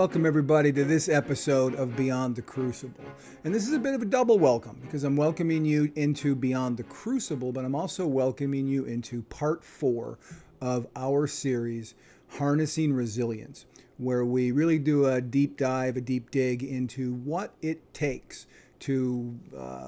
welcome everybody to this episode of Beyond the Crucible. And this is a bit of a double welcome because I'm welcoming you into Beyond the Crucible, but I'm also welcoming you into part 4 of our series, Harnessing Resilience, where we really do a deep dive, a deep dig into what it takes to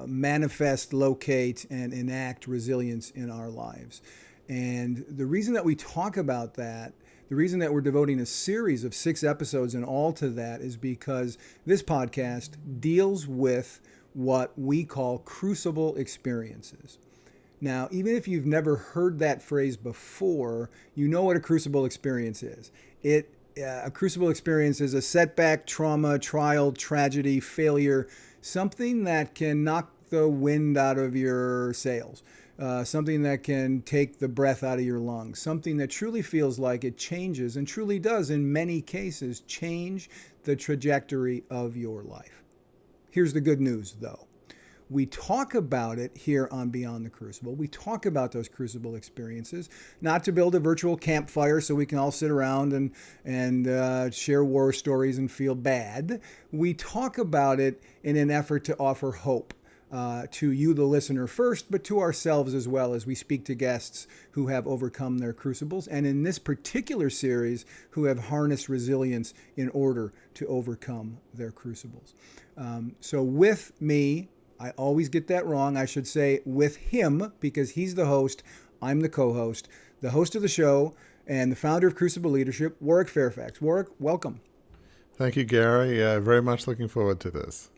manifest, locate, and enact resilience in our lives. And the reason that we talk about that, the reason that we're devoting a series of 6 episodes in all to that is because this podcast deals with what we call Crucible Experiences. Now, even if you've never heard that phrase before, you know what a Crucible Experience is. A Crucible Experience is a setback, trauma, trial, tragedy, failure, something that can knock the wind out of your sails. Something that can take the breath out of your lungs, something that truly feels like it changes and truly does, in many cases, change the trajectory of your life. Here's the good news, though. We talk about it here on Beyond the Crucible. We talk about those Crucible experiences, not to build a virtual campfire so we can all sit around and share war stories and feel bad. We talk about it in an effort to offer hope. To you, the listener, first, but to ourselves as well as we speak to guests who have overcome their crucibles, and in this particular series, who have harnessed resilience in order to overcome their crucibles. So with me, I always get that wrong. I should say with him, because he's the host, I'm the co-host, the host of the show, and the founder of Crucible Leadership, Warwick Fairfax. Warwick, welcome. Thank you, Gary. Very much looking forward to this.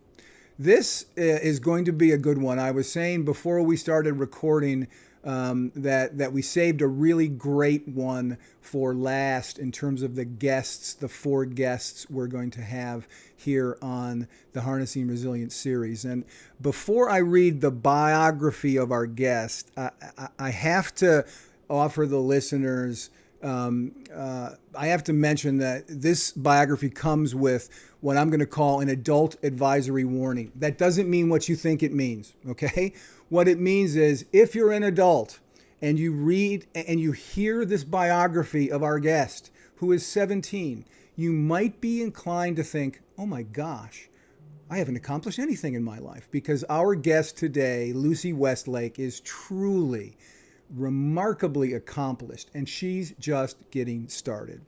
This is going to be a good one. I was saying before we started recording that we saved a really great one for last in terms of the guests, the 4 guests we're going to have here on the Harnessing Resilience series. And before I read the biography of our guest, I have to offer the listeners, I have to mention that this biography comes with what I'm going to call an adult advisory warning. That doesn't mean what you think it means, okay? What it means is if you're an adult and you read and you hear this biography of our guest, who is 17, you might be inclined to think, oh my gosh, I haven't accomplished anything in my life, because our guest today, Lucy Westlake, is truly remarkably accomplished, and she's just getting started.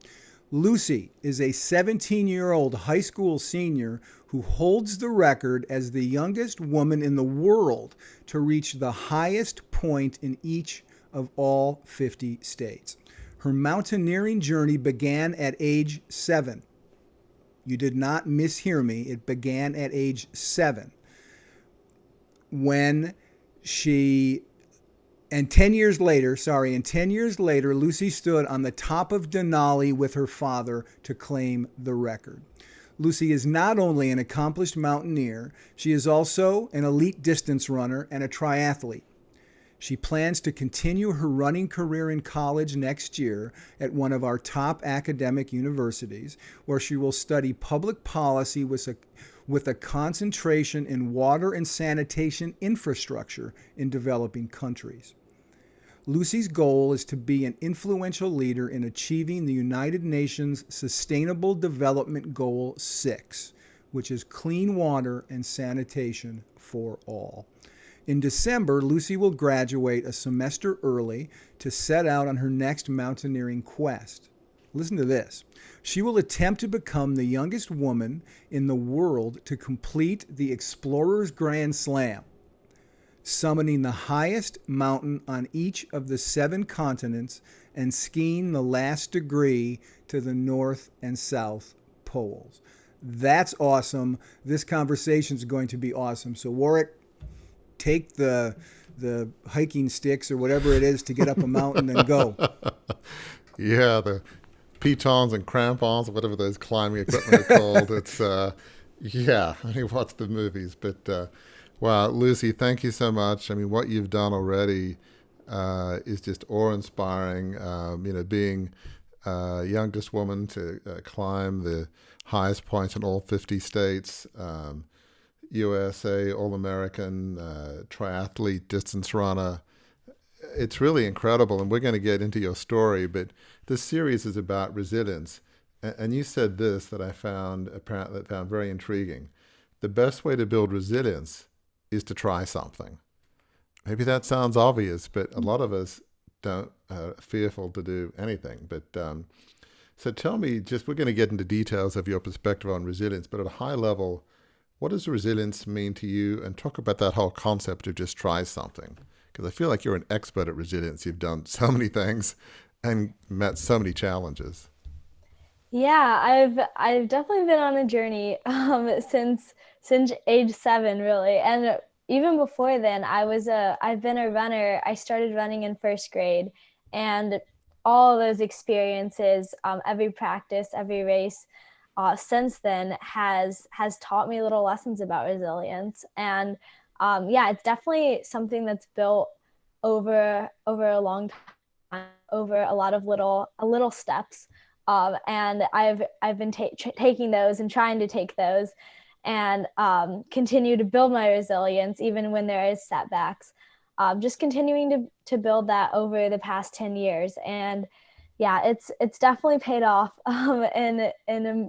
Lucy is a 17-year-old high school senior who holds the record as the youngest woman in the world to reach the highest point in each of all 50 states. Her mountaineering journey began at age 7. You did not mishear me. It began at age 7 when And 10 years later, Lucy stood on the top of Denali with her father to claim the record. Lucy is not only an accomplished mountaineer, she is also an elite distance runner and a triathlete. She plans to continue her running career in college next year at one of our top academic universities, where she will study public policy with a concentration in water and sanitation infrastructure in developing countries. Lucy's goal is to be an influential leader in achieving the United Nations Sustainable Development Goal 6, which is clean water and sanitation for all. In December, Lucy will graduate a semester early to set out on her next mountaineering quest. Listen to this. She will attempt to become the youngest woman in the world to complete the Explorer's Grand Slam, summiting the highest mountain on each of the 7 continents and skiing the last degree to the North and South poles. That's awesome. This conversation is going to be awesome. So Warwick, take the hiking sticks or whatever it is to get up a mountain and go. Yeah, the pitons and crampons, whatever those climbing equipment are called. It's, yeah, I mean, watch the movies. But, wow, Lucy, thank you so much. I mean, what you've done already is just awe-inspiring. Being youngest woman to climb the highest points in all 50 states, USA, All-American, triathlete, distance runner. It's really incredible, and we're going to get into your story, but this series is about resilience. And you said this that I found apparently found very intriguing. The best way to build resilience is to try something. Maybe that sounds obvious, but a lot of us don't fearful to do anything. But so tell me, just we're going to get into details of your perspective on resilience, but at a high level, what does resilience mean to you? And talk about that whole concept of just try something. Because I feel like you're an expert at resilience. You've done so many things and met so many challenges. Yeah, I've definitely been on a journey since age 7 really. And even before then, I've been a runner. I started running in first grade, and all those experiences, every practice, every race, since then has taught me little lessons about resilience. And yeah, it's definitely something that's built over a long time, over a lot of little steps. And I've been taking those and trying to take those and continue to build my resilience even when there is setbacks. Just continuing to build that over the past 10 years. And yeah, it's definitely paid off in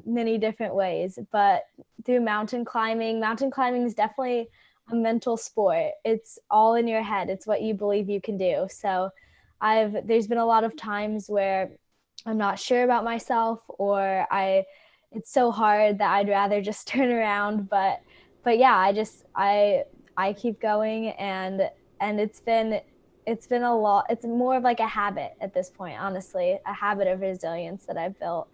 many different ways. But through mountain climbing is definitely a mental sport. It's all in your head. It's what you believe you can do. So there's been a lot of times where I'm not sure about myself, or it's so hard that I'd rather just turn around. But yeah, I keep going, and it's been a lot. It's more of like a habit at this point, honestly, a habit of resilience that I've built,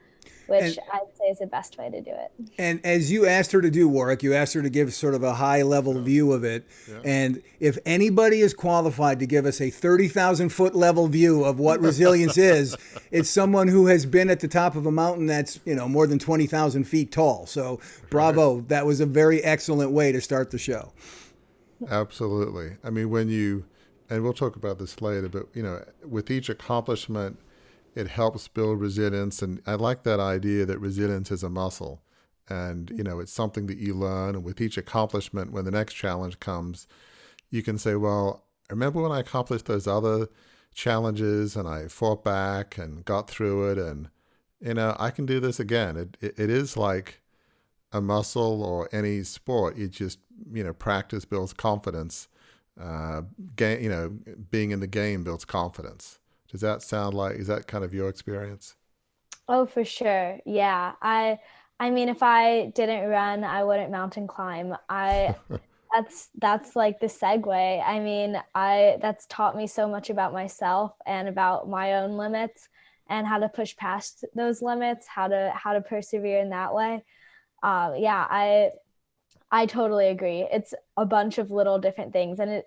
which And I'd say is the best way to do it. And as you asked her to do, Warwick, you asked her to give sort of a high level view of it. Yeah. And if anybody is qualified to give us a 30,000 foot level view of what resilience is, it's someone who has been at the top of a mountain that's, more than 20,000 feet tall. So bravo. That was a very excellent way to start the show. Absolutely. I mean, and we'll talk about this later, but with each accomplishment, it helps build resilience. And I like that idea that resilience is a muscle. And, it's something that you learn. And with each accomplishment, when the next challenge comes, you can say, well, I remember when I accomplished those other challenges and I fought back and got through it. And, I can do this again. It is like a muscle or any sport. It just, practice builds confidence. Being in the game builds confidence. Does that sound like, is that kind of your experience? Oh, for sure. Yeah. I mean, if I didn't run, I wouldn't mountain climb. That's like the segue. I mean, that's taught me so much about myself and about my own limits and how to push past those limits, how to persevere in that way. Yeah, I totally agree. It's a bunch of little different things, and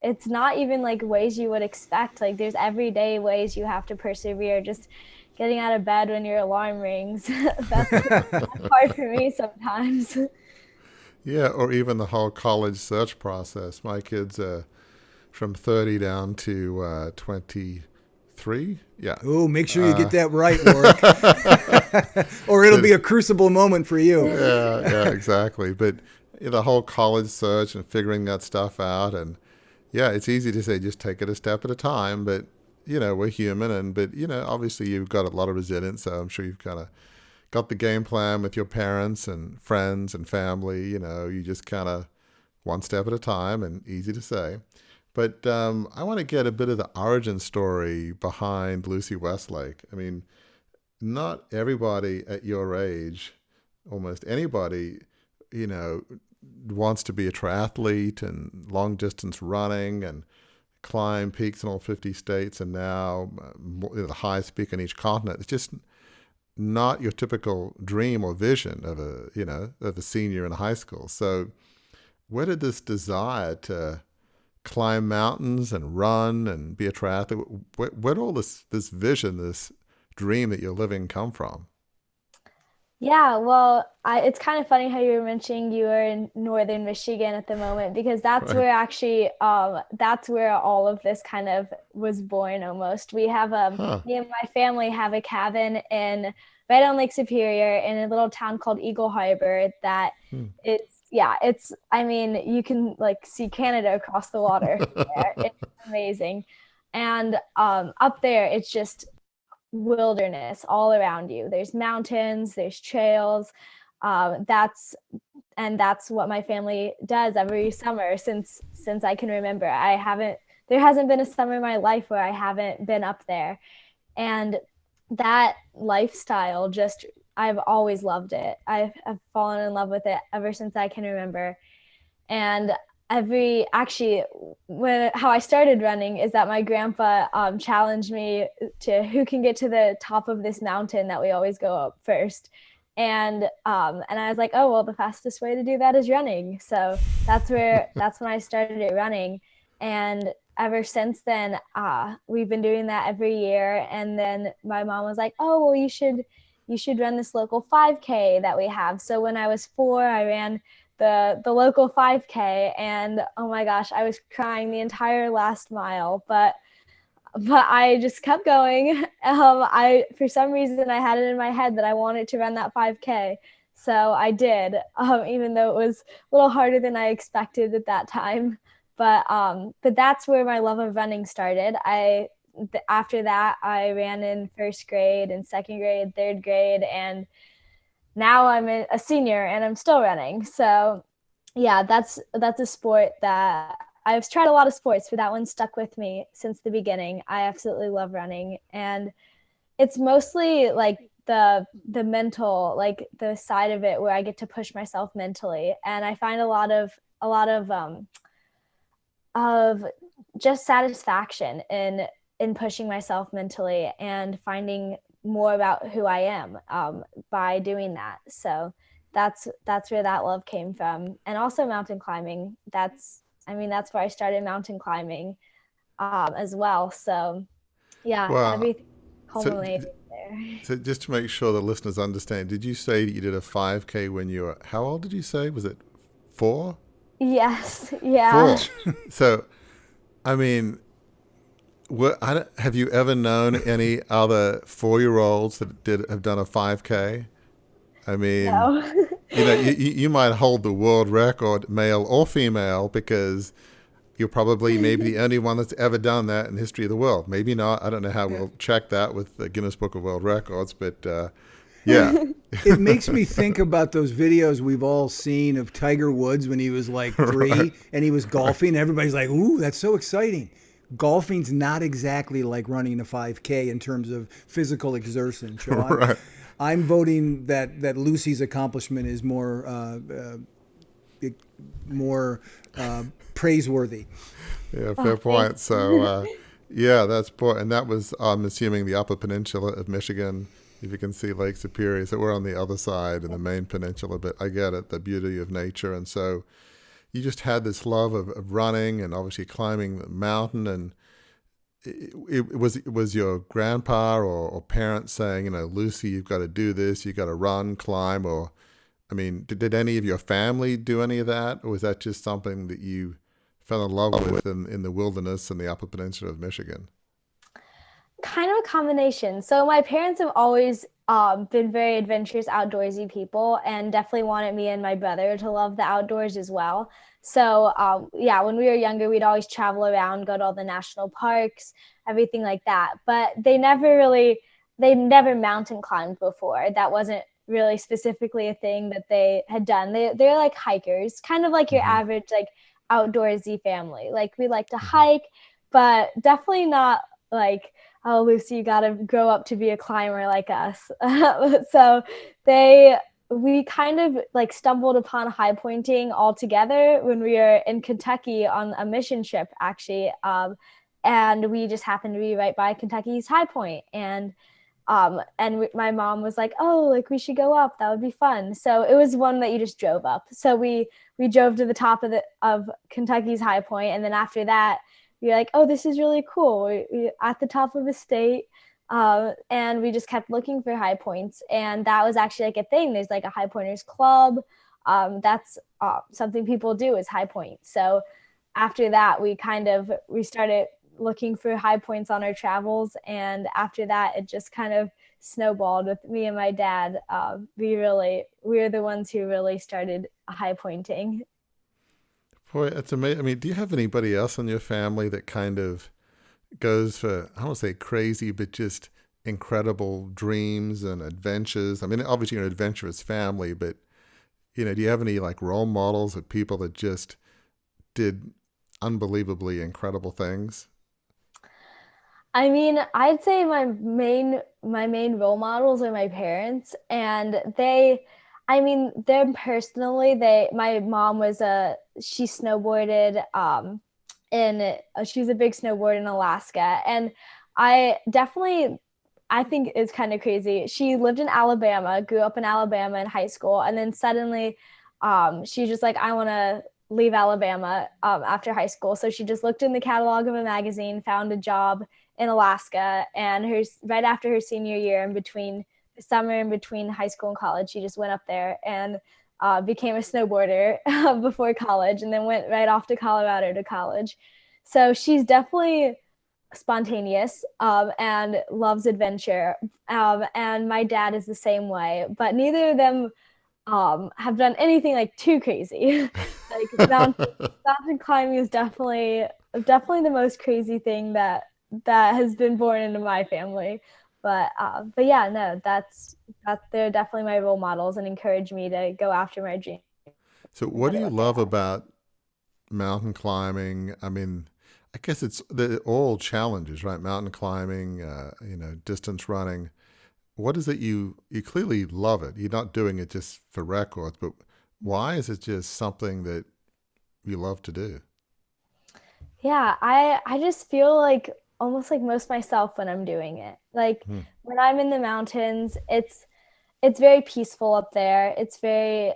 it's not even like ways you would expect. Like there's everyday ways you have to persevere. Just getting out of bed when your alarm rings. That's hard for me sometimes. Yeah, or even the whole college search process. My kids are from 30 down to 23. Yeah. Oh, make sure you get that right, Warwick. Or it'll be a crucible moment for you. Yeah, exactly. But the whole college search and figuring that stuff out. And yeah, it's easy to say just take it a step at a time. But, we're human. But, obviously you've got a lot of resilience. So I'm sure you've kind of got the game plan with your parents and friends and family. You just kind of one step at a time, and easy to say. But I want to get a bit of the origin story behind Lucy Westlake. I mean, not everybody at your age, almost anybody, wants to be a triathlete and long distance running and climb peaks in all 50 states and now the highest peak on each continent. It's just not your typical dream or vision of a senior in high school. So where did this desire to climb mountains and run and be a triathlete, where did all this vision, this dream that you're living come from? Yeah, well, it's kind of funny how you were mentioning you were in northern Michigan at the moment, because that's Right. where actually that's where all of this kind of was born almost. Huh. Me and my family have a cabin in right on Lake Superior in a little town called Eagle Harbor that Hmm. it's I mean, you can like see Canada across the water from there. It's amazing. And up there it's just wilderness all around you. There's mountains, there's trails. That's what my family does every summer since I can remember. There hasn't been a summer in my life where I haven't been up there. And that lifestyle, just, I've always loved it. I've fallen in love with it ever since I can remember. And how I started running is that my grandpa challenged me to who can get to the top of this mountain that we always go up first. And I was like, oh, well, the fastest way to do that is running. So that's when I started running. And ever since then, we've been doing that every year. And then my mom was like, oh, well, you should run this local 5K that we have. So when I was 4, I ran the local 5K, and oh my gosh, I was crying the entire last mile, but I just kept going. For some reason, I had it in my head that I wanted to run that 5K. So I did, even though it was a little harder than I expected at that time. But that's where my love of running started. After that, I ran in first grade and second grade, third grade, and now I'm a senior and I'm still running. So yeah, that's a sport that I've tried a lot of sports, but that one stuck with me since the beginning. I absolutely love running, and it's mostly like the mental, like the side of it where I get to push myself mentally, and I find a lot of just satisfaction in pushing myself mentally and finding more about who I am by doing that. So that's where that love came from. And also mountain climbing. That's where I started mountain climbing as well. So yeah, Well, everything so, culminated there. so just to make sure the listeners understand, did you say that you did a 5K when you were, how old did you say? Was it 4? Yes. Yeah. 4. So, I mean, have you ever known any other 4-year-olds that have done a 5K? I mean, No. you might hold the world record, male or female, because you're probably maybe the only one that's ever done that in the history of the world. Maybe not. I don't know how we'll check that with the Guinness Book of World Records, but yeah. It makes me think about those videos we've all seen of Tiger Woods when he was like 3 Right. and he was golfing. Everybody's like, ooh, that's so exciting. Golfing's not exactly like running a 5K in terms of physical exertion. So Right. I'm voting that Lucy's accomplishment is more praiseworthy. Yeah, fair point. So, yeah, that's point. And that was, I'm assuming, the Upper Peninsula of Michigan. If you can see Lake Superior, so we're on the other side in the main peninsula. But I get it, the beauty of nature, and so you just had this love of running and obviously climbing the mountain. And it was your grandpa or parents saying, Lucy, you've got to do this, you've got to run, climb, or, I mean, did any of your family do any of that? Or was that just something that you fell in love with in the wilderness in the Upper Peninsula of Michigan? Kind of a combination. So my parents have always been very adventurous, outdoorsy people, and definitely wanted me and my brother to love the outdoors as well. So yeah, when we were younger, we'd always travel around, go to all the national parks, everything like that. But they never mountain climbed before. That wasn't really specifically a thing that they had done. They're like hikers, kind of like your average like outdoorsy family. Like we like to hike, but definitely not like, oh, Lucy, you got to grow up to be a climber like us. So we kind of like stumbled upon high pointing all together when we were in Kentucky on a mission trip, actually. And we just happened to be right by Kentucky's High Point. And my mom was like, oh, like we should go up. That would be fun. So it was one that you just drove up. So we drove to the top of Kentucky's High Point. And then after that, you're like, oh, this is really cool. We're at the top of the state. And we just kept looking for high points. And that was actually like a thing. There's like a high pointers club. That's something people do is high point. So after that, we started looking for high points on our travels. And after that, it just kind of snowballed with me and my dad. We were the ones who really started high pointing. Boy, it's amazing. I mean, do you have anybody else in your family that kind of goes for, I don't want to say crazy, but just incredible dreams and adventures? I mean, obviously you're an adventurous family, but do you have any like role models of people that just did unbelievably incredible things? I mean, I'd say my main role models are my parents, and I mean, them personally, my mom was she snowboarded in she was a big snowboarder in Alaska, and I definitely I think it's kind of crazy. She lived in Alabama, grew up in Alabama in high school, and then suddenly she's just like, I want to leave Alabama after high school. So she just looked in the catalog of a magazine, found a job in Alaska, and right after her senior year, in between the summer in between high school and college, she just went up there and became a snowboarder before college, and then went right off to Colorado to college. So she's definitely spontaneous and loves adventure. And my dad is the same way, but neither of them have done anything like too crazy. Like mountain climbing is definitely the most crazy thing that has been born into my family. But yeah, no, that's they're definitely my role models and encourage me to go after my dreams, So no what do matter you what they love are. about mountain climbing? I mean, I guess they're all challenges, right? Mountain climbing, distance running. What is it you clearly love it? You're not doing it just for records, but why is it just something that you love to do? Yeah, I just feel like almost like most myself when I'm doing it. Like Hmm. when I'm in the mountains, it's very peaceful up there. It's very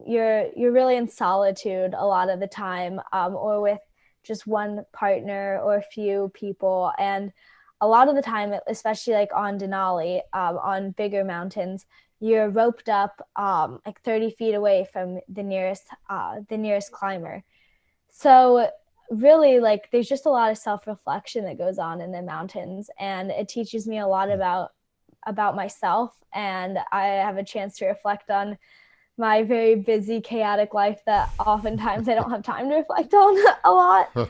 you're really in solitude a lot of the time, or with just one partner or a few people. And a lot of the time, especially like on Denali, on bigger mountains, you're roped up like 30 feet away from the nearest climber. So really, like, there's just a lot of self-reflection that goes on in the mountains, and it teaches me a lot about myself, and I have a chance to reflect on my very busy, chaotic life that oftentimes I don't have time to reflect on a lot. Huh.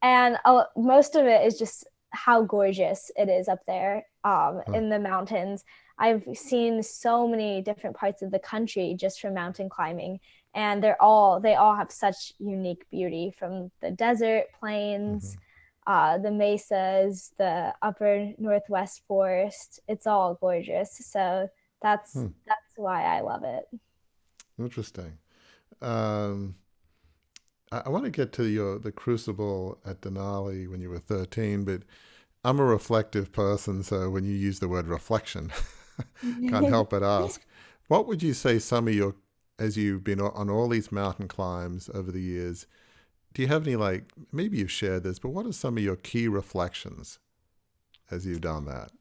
And most of it is just how gorgeous it is up there Huh. in the mountains. I've seen so many different parts of the country just from mountain climbing, and they all have such unique beauty, from the desert plains, Mhm. the mesas, the upper northwest forest. It's all gorgeous. So that's Hmm. that's why I love it. Interesting. Um, I want to get to the crucible at Denali when you were 13, but I'm a reflective person, so when you use the word reflection, can't help but ask, what would you say some of your, as you've been on all these mountain climbs over the years, do you have any, like, maybe you've shared this, but what are some of your key reflections as you've done that?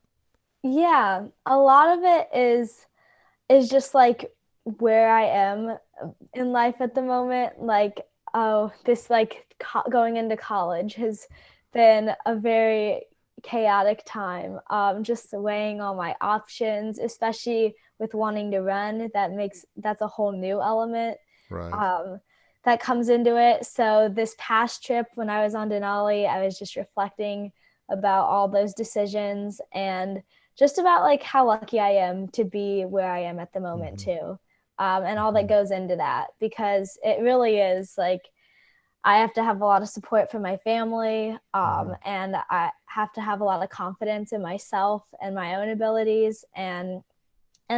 Yeah, a lot of it is just like where I am in life at the moment. Like, oh, this like going into college has been a very chaotic time. Just weighing all my options, especially with wanting to run. That's a whole new element Right. um, that comes into it. So this past trip, when I was on Denali, I was just reflecting about all those decisions, and just about like how lucky I am to be where I am at the moment Hmm. too. And all that Hmm. goes into that, because it really is like I have to have a lot of support from my family, Hmm. and I have to have a lot of confidence in myself and my own abilities, and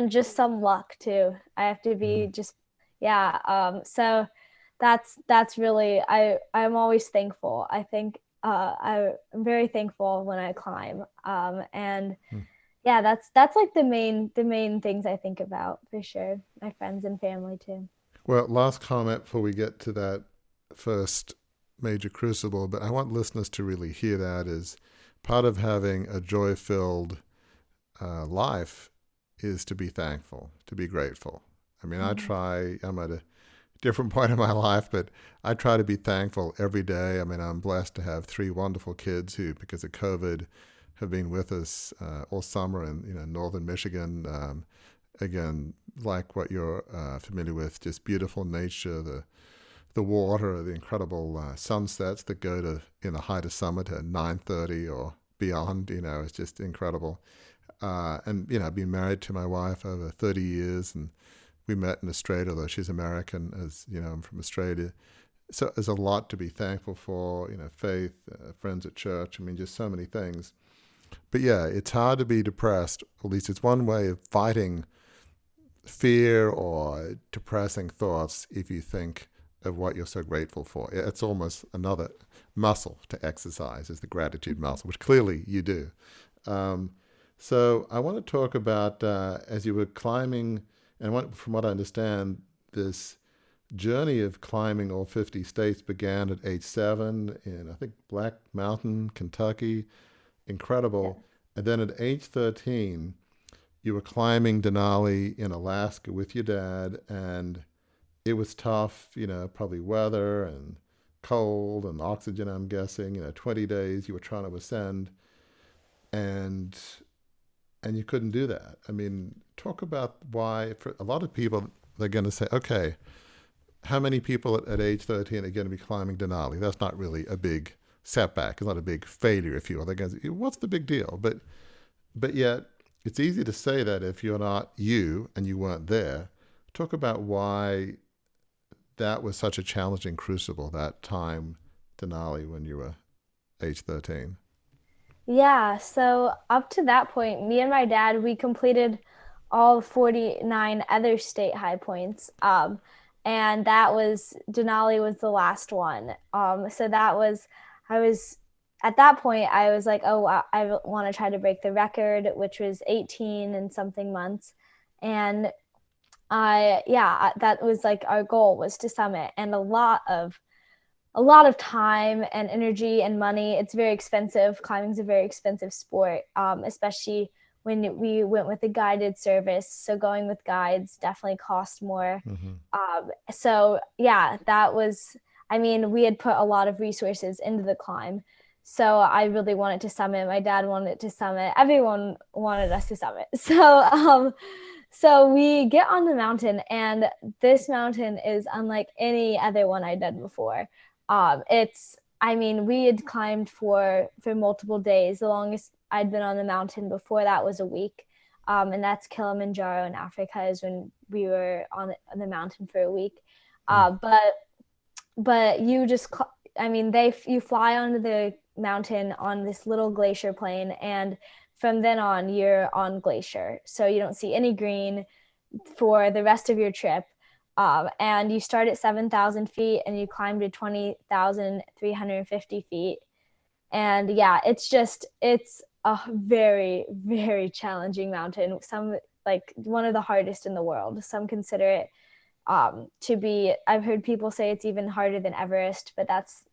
just some luck too. I have to Hmm. be just, yeah. So that's really, I'm always thankful. I think I'm very thankful when I climb. And yeah, that's like the main things I think about for sure. My friends and family too. Well, last comment before we get to that first major crucible, but I want listeners to really hear that is part of having a joy filled life is to be thankful, to be grateful. I mean, Mhm. I'm at a different point in my life, but I try to be thankful every day. I mean, I'm blessed to have three wonderful kids who, because of COVID, have been with us all summer in northern Michigan. Again, like what you're familiar with, just beautiful nature, the water, the incredible sunsets that go to in the height of summer to 9:30 or beyond, is just incredible. And, I've been married to my wife over 30 years, and we met in Australia, although she's American, as I'm from Australia. So there's a lot to be thankful for, faith, friends at church. I mean, just so many things. But yeah, it's hard to be depressed. At least it's one way of fighting fear or depressing thoughts if you think of what you're so grateful for. It's almost another muscle to exercise, is the gratitude muscle, which clearly you do. So I want to talk about, as you were climbing, and from what I understand, this journey of climbing all 50 states began at age 7 in, I think, Black Mountain, Kentucky. Incredible. Yeah. And then at age 13, you were climbing Denali in Alaska with your dad, and it was tough, probably weather and cold and oxygen, I'm guessing. 20 days you were trying to ascend, and you couldn't do that. I mean, talk about why. For a lot of people, they're going to say, okay, how many people at age 13 are going to be climbing Denali? That's not really a big setback. It's not a big failure, if you will. They're going to say, what's the big deal? But yet, it's easy to say that if you're not you and you weren't there. Talk about why that was such a challenging crucible, that time, Denali, when you were age 13. Yeah, so up to that point, me and my dad, we completed all 49 other state high points. And Denali was the last one. So at that point, I was like, oh, I want to try to break the record, which was 18 and something months. And that was like our goal, was to summit, and a lot of time and energy and money. It's very expensive. Climbing's a very expensive sport, especially when we went with a guided service. So going with guides definitely cost more. So yeah, we had put a lot of resources into the climb. So I really wanted to summit. My dad wanted to summit. Everyone wanted us to summit. So we get on the mountain, and this mountain is unlike any other one I'd done before. We had climbed for multiple days. The longest I'd been on the mountain before that was a week. And that's Kilimanjaro in Africa, is when we were on the mountain for a week. But you just, you fly onto the mountain on this little glacier plain, and from then on you're on glacier. So you don't see any green for the rest of your trip. And you start at 7,000 feet and you climb to 20,350 feet. And yeah, it's a very, very challenging mountain. Some, like, one of the hardest in the world. Some consider it to be, I've heard people say it's even harder than Everest, but that's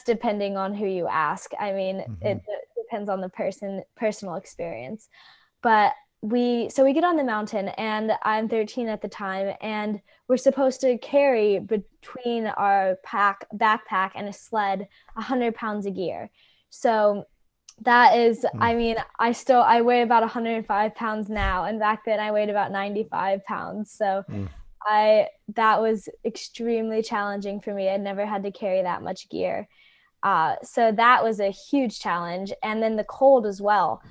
depending on who you ask. It depends on the personal experience. But we get on the mountain, and I'm 13 at the time, and we're supposed to carry between our backpack and a sled 100 pounds of gear. So that is, I weigh about 105 pounds now, and back then I weighed about 95 pounds. So that was extremely challenging for me. I'd never had to carry that much gear. So that was a huge challenge. And then the cold as well,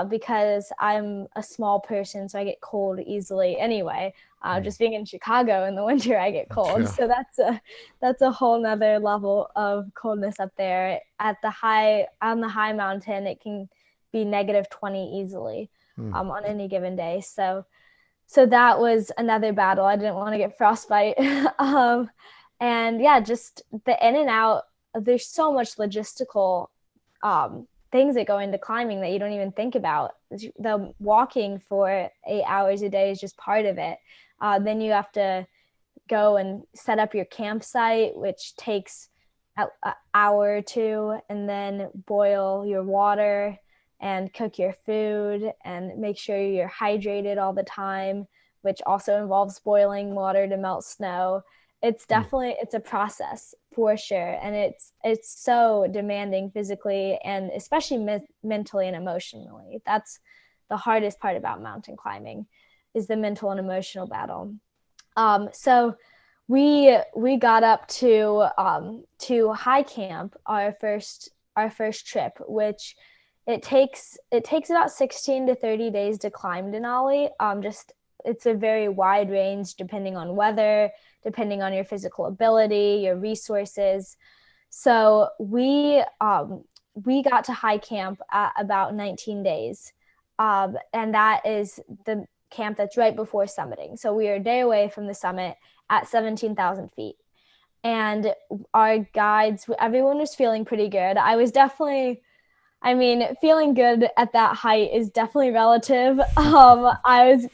because I'm a small person, so I get cold easily anyway. Just being in Chicago in the winter, I get cold. Yeah. So that's a whole nother level of coldness up there. On the high mountain, it can be -20 easily on any given day. So that was another battle. I didn't want to get frostbite. And yeah, just the in and out. There's so much logistical things that go into climbing that you don't even think about. The walking for 8 hours a day is just part of it. Then you have to go and set up your campsite, which takes an hour or two, and then boil your water and cook your food and make sure you're hydrated all the time, which also involves boiling water to melt snow. It's definitely, it's a process for sure. And it's so demanding physically, and especially mentally and emotionally. That's the hardest part about mountain climbing, is the mental and emotional battle. So we got up to high camp, our first trip, which it takes about 16 to 30 days to climb Denali. Just it's a very wide range depending on weather, depending on your physical ability, your resources. So we got to high camp at about 19 days, and that is the camp that's right before summiting. So we are a day away from the summit at 17,000 feet. And our guides, everyone was feeling pretty good. I was definitely, I mean, feeling good at that height is definitely relative. I was,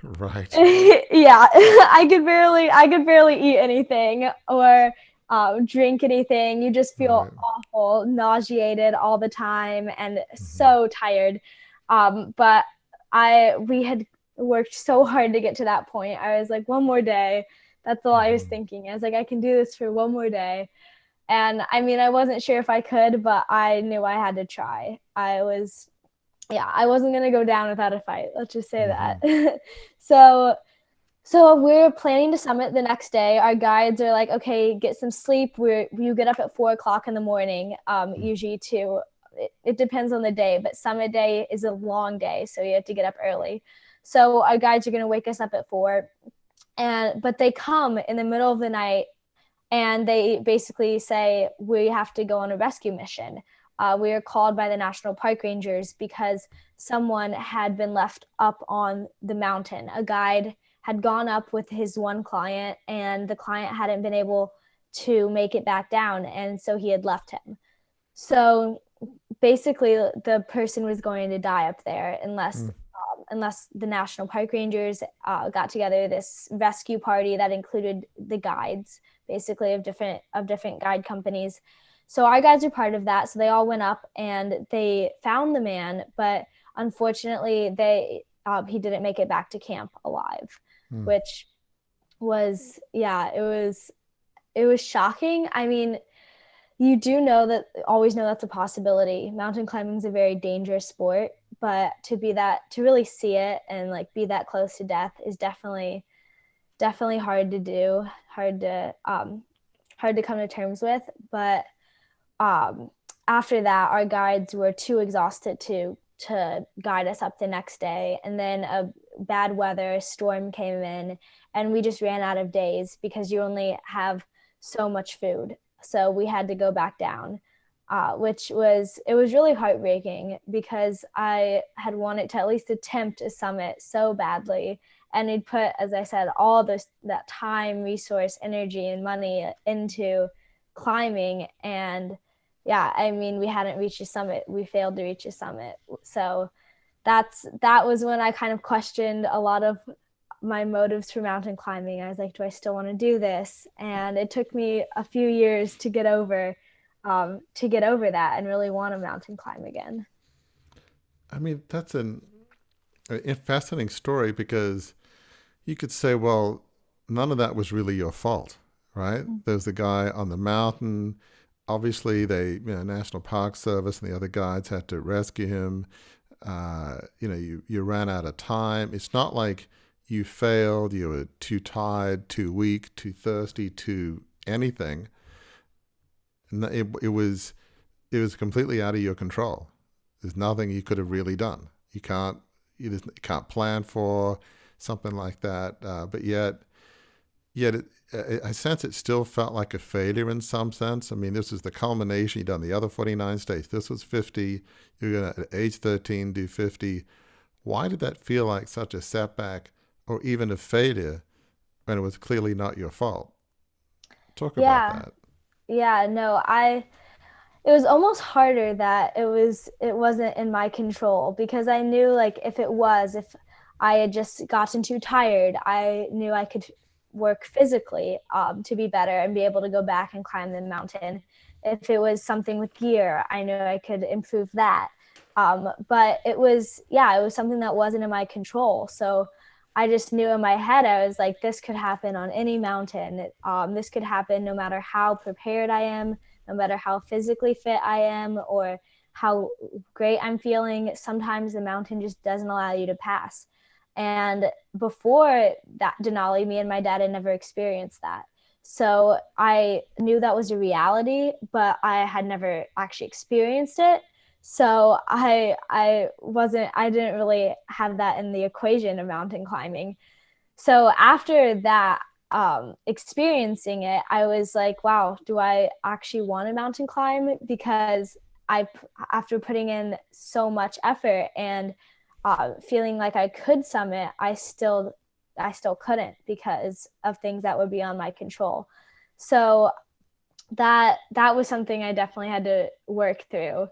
Right. yeah, I could barely eat anything or drink anything. You just feel Right. awful, nauseated all the time, and so tired. But we had worked so hard to get to that point. I was like, one more day. That's all I was thinking. I was like, I can do this for one more day. And I mean, I wasn't sure if I could, but I knew I had to try. I wasn't going to go down without a fight. Let's just say that. so, so we're planning to summit the next day. Our guides are like, okay, get some sleep. You get up at 4 o'clock in the morning, usually it depends on the day, but summit day is a long day. So you have to get up early. So our guides are going to wake us up at 4. But they come in the middle of the night and they basically say, we have to go on a rescue mission. We are called by the National Park Rangers because someone had been left up on the mountain. A guide had gone up with his one client, and the client hadn't been able to make it back down, and so he had left him. So basically, the person was going to die up there unless the National Park Rangers got together this rescue party that included the guides, basically of different guide companies. So our guides are part of that. So they all went up and they found the man, but unfortunately, he didn't make it back to camp alive, which was it was shocking. I mean, you do always know that's a possibility. Mountain climbing is a very dangerous sport, but to really see it and like be that close to death is definitely hard to do, hard to come to terms with. But after that, our guides were too exhausted to guide us up the next day, and then a bad weather storm came in, and we just ran out of days because you only have so much food. So we had to go back down, which was really heartbreaking because I had wanted to at least attempt a summit so badly, and he'd put, as I said, all that time, resource, energy, and money into climbing. And yeah, I mean, we hadn't reached a summit. We failed to reach a summit. So that was when I kind of questioned a lot of my motives for mountain climbing. I was like, do I still want to do this? And it took me a few years to get over that and really want to mountain climb again. I mean, that's a fascinating story because you could say, well, none of that was really your fault, right? There's the guy on the mountain. Obviously, National Park Service and the other guides had to rescue him. You ran out of time. It's not like you failed, you were too tired, too weak, too thirsty, too anything. It was completely out of your control. There's nothing you could have really done. You can't plan for something like that. But yet I sense it still felt like a failure in some sense. I mean, this is the culmination. You've done the other 49 states. This was 50. You're going to, at age 13, do 50. Why did that feel like such a setback or even a failure when it was clearly not your fault? Talk about Yeah. that. Yeah, no, it was almost harder that it wasn't in my control, because I knew, like, if I had just gotten too tired, I knew I could work physically to be better and be able to go back and climb the mountain. If it was something with gear, I knew I could improve that. But it was something that wasn't in my control. So I just knew in my head, I was like, this could happen on any mountain. This could happen no matter how prepared I am, no matter how physically fit I am, or how great I'm feeling. Sometimes the mountain just doesn't allow you to pass. And before that Denali, me and my dad had never experienced that. So I knew that was a reality, but I had never actually experienced it. So I didn't really have that in the equation of mountain climbing. So after that, experiencing it, I was like, wow, do I actually want to mountain climb? Because after putting in so much effort and feeling like I could summit, I still couldn't because of things that would be on my control. So that was something I definitely had to work through.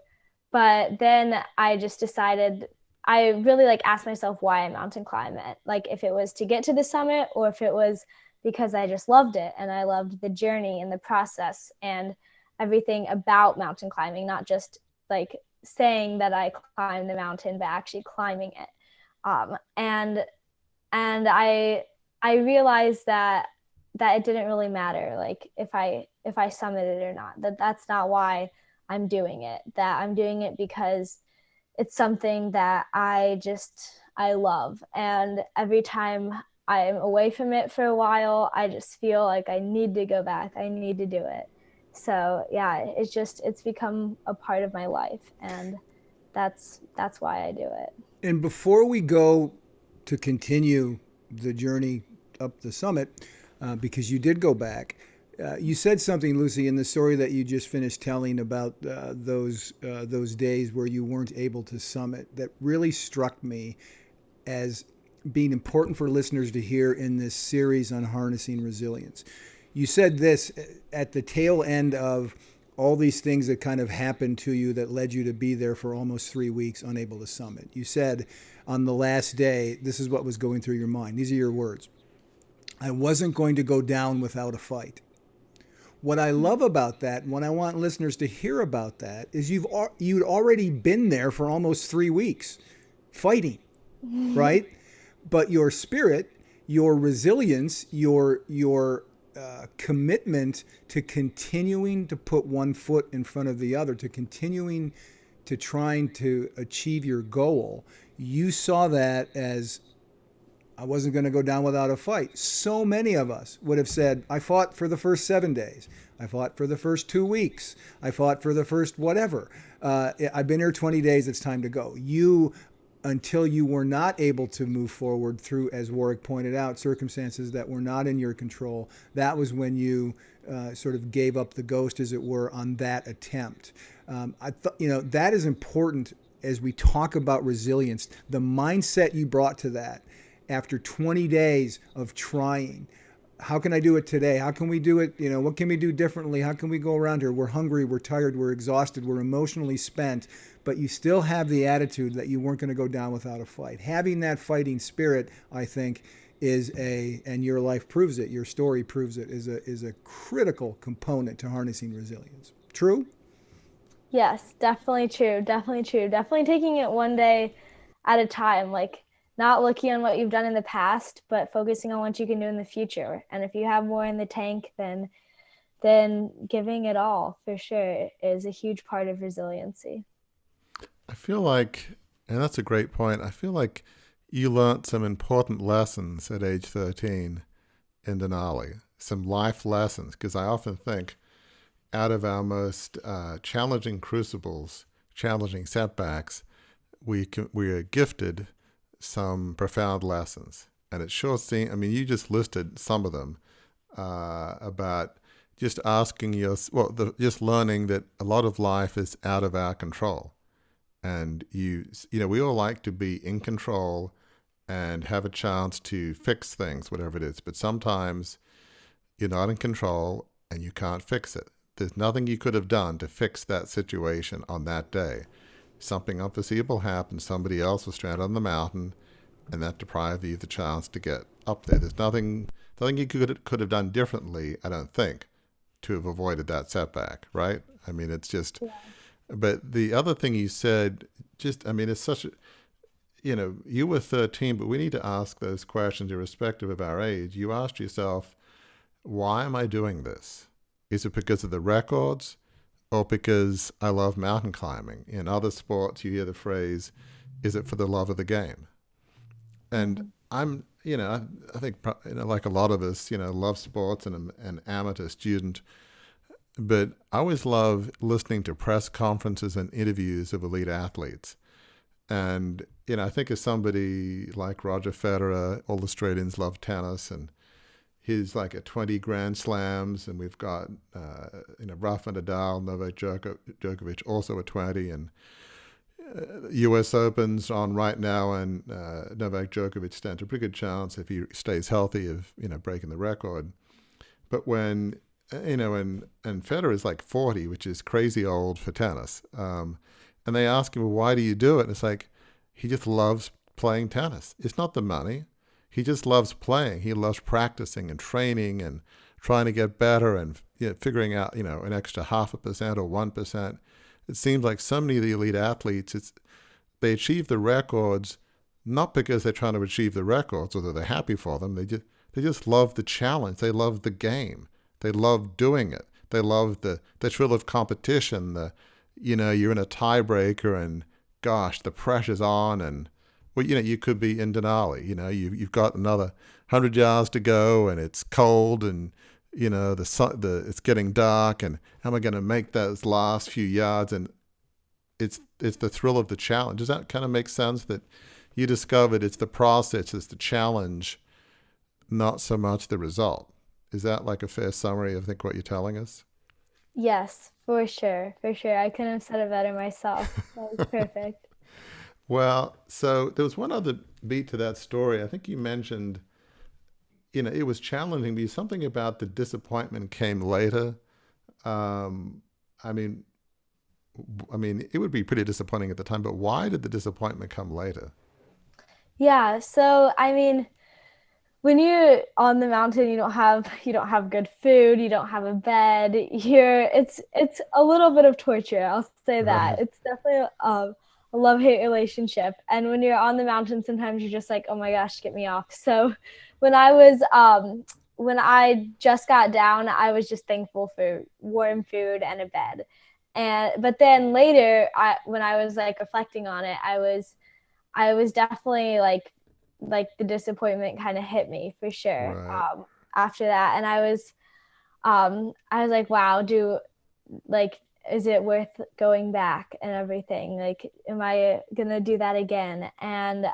But then I just decided, I really like asked myself why I mountain climb it. Like if it was to get to the summit or if it was because I just loved it and I loved the journey and the process and everything about mountain climbing, not just like saying that I climbed the mountain, but actually climbing it. And I realized that it didn't really matter, like if I summited or not. That's not why I'm doing it. That I'm doing it because it's something that I love, and every time I'm away from it for a while, I just feel like I need to go back. I need to do it. So yeah, it's become a part of my life, and that's why I do it. And before we go to continue the journey up the summit, because you did go back, you said something, Lucy, in the story that you just finished telling about those days where you weren't able to summit that really struck me as being important for listeners to hear in this series on harnessing resilience. You said this at the tail end of all these things that kind of happened to you that led you to be there for almost 3 weeks unable to summit. You said on the last day, this is what was going through your mind. These are your words. I wasn't going to go down without a fight. What I love about that, and what I want listeners to hear about that, is you'd already been there for almost 3 weeks fighting, right? But your spirit, your resilience, your commitment to continuing to put one foot in front of the other, to continuing to trying to achieve your goal, you saw that as I wasn't going to go down without a fight. So many of us would have said, I fought for the first 7 days. I fought for the first 2 weeks. I fought for the first whatever. I've been here 20 days. It's time to go. Until you were not able to move forward through, as Warwick pointed out, circumstances that were not in your control, that was when you sort of gave up the ghost, as it were, on that attempt. That is important as we talk about resilience. The mindset you brought to that after 20 days of trying. How can I do it today? How can we do it? What can we do differently? How can we go around here? We're hungry, we're tired, we're exhausted, we're emotionally spent, but you still have the attitude that you weren't going to go down without a fight. Having that fighting spirit, I think, and your life proves it, your story proves it, is a critical component to harnessing resilience. True? Yes, definitely true. Definitely true. Definitely taking it one day at a time. Like not looking on what you've done in the past, but focusing on what you can do in the future. And if you have more in the tank, then giving it all for sure is a huge part of resiliency. I feel like, and that's a great point, I feel like you learnt some important lessons at age 13 in Denali, some life lessons, because I often think out of our most challenging crucibles, challenging setbacks, we are gifted some profound lessons. And it sure seems, you just listed some of them about just asking just learning that a lot of life is out of our control. And we all like to be in control and have a chance to fix things, whatever it is. But sometimes you're not in control and you can't fix it. There's nothing you could have done to fix that situation on that day. Something unforeseeable happened. Somebody else was stranded on the mountain, and that deprived you the chance to get up there. There's nothing you could have done differently, I don't think, to have avoided that setback, right? It's just... Yeah. But the other thing you said, it's such a... you were 13, but we need to ask those questions irrespective of our age. You asked yourself, why am I doing this? Is it because of the records or because I love mountain climbing? In other sports, you hear the phrase, is it for the love of the game? And I think, like a lot of us, love sports and an amateur student, but I always love listening to press conferences and interviews of elite athletes. And, I think of somebody like Roger Federer. All Australians love tennis, and he's like at 20 Grand Slams, and we've got, Rafa Nadal, Novak Djokovic also at 20, and U.S. Open's on right now, and Novak Djokovic stands a pretty good chance if he stays healthy of, breaking the record. But when, and Federer is like 40, which is crazy old for tennis. And they ask him, well, why do you do it? And it's like, he just loves playing tennis. It's not the money. He just loves playing. He loves practicing and training and trying to get better and figuring out, an extra 0.5% or 1%. It seems like so many of the elite athletes, they achieve the records not because they're trying to achieve the records or that they're happy for them. They just love the challenge. They love the game. They love doing it. They love the thrill of competition. You're in a tiebreaker and gosh, the pressure's on, and you could be in Denali. You've got another 100 yards to go, and it's cold, and it's getting dark, and how am I going to make those last few yards? And it's the thrill of the challenge. Does that kind of make sense? That you discovered it's the process, it's the challenge, not so much the result. Is that like a fair summary of, I think, what you're telling us? Yes, for sure. For sure. I couldn't have said it better myself. That was perfect. Well, so there was one other beat to that story. I think you mentioned, it was challenging because something about the disappointment came later. I mean, it would be pretty disappointing at the time, but why did the disappointment come later? Yeah, so when you're on the mountain, you don't have good food, you don't have a bed. It's a little bit of torture. I'll say that. Right. It's definitely a love-hate relationship. And when you're on the mountain, sometimes you're just like, oh my gosh, get me off. So when I just got down, I was just thankful for warm food and a bed. But then later, when I was like reflecting on it, I was definitely like the disappointment kind of hit me for sure. Right. After that, and I was like, wow, is it worth going back and everything? Like, am I gonna do that again? And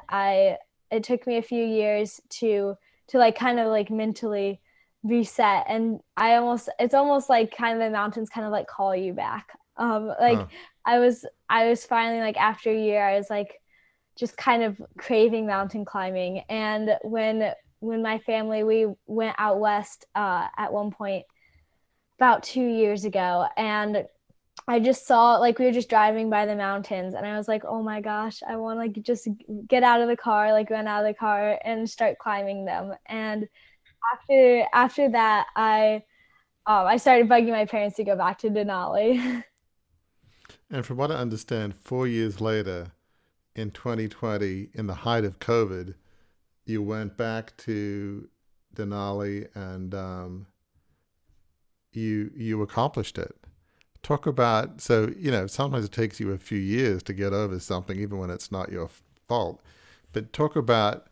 it took me a few years to like kind of like mentally reset, and it's almost like kind of the mountains kind of like call you back. Huh. I was finally, like, after a year, I was like just kind of craving mountain climbing. And when my family, we went out west at one point about 2 years ago, and I just saw, like, we were just driving by the mountains, and I was like, oh my gosh, I want to like just get out of the car, like run out of the car and start climbing them. And after that, I started bugging my parents to go back to Denali. And from what I understand, 4 years later, in 2020, in the height of COVID, you went back to Denali, and you accomplished it. Talk about, so sometimes it takes you a few years to get over something, even when it's not your fault. But talk about,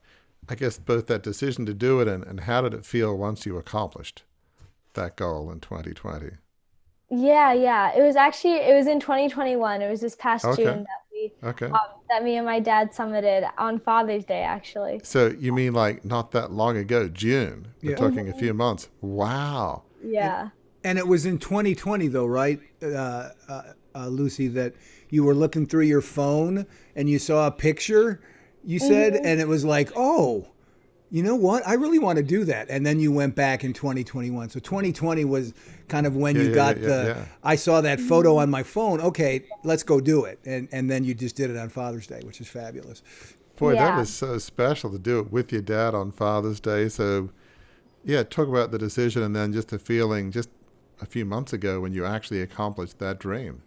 I guess, both that decision to do it, and how did it feel once you accomplished that goal in 2020? Yeah. It was in 2021. It was this past Okay. June Okay. that me and my dad summited on Father's Day, actually. So you mean like not that long ago, June? We're Yeah. talking a few months. Wow. And, Yeah. and it was in 2020, though, right, Lucy, that you were looking through your phone and you saw a picture, you said, hmm and it was like, oh, you know what? I really want to do that. And then you went back in 2021. So 2020 was kind of when Yeah, you yeah, yeah, got yeah, yeah. I saw that photo on my phone. Okay, let's go do it. And then you just did it on Father's Day, which is fabulous. Boy, that Yeah. is so special to do it with your dad on Father's Day. So, yeah, talk about the decision and then just the feeling just a few months ago when you actually accomplished that dream.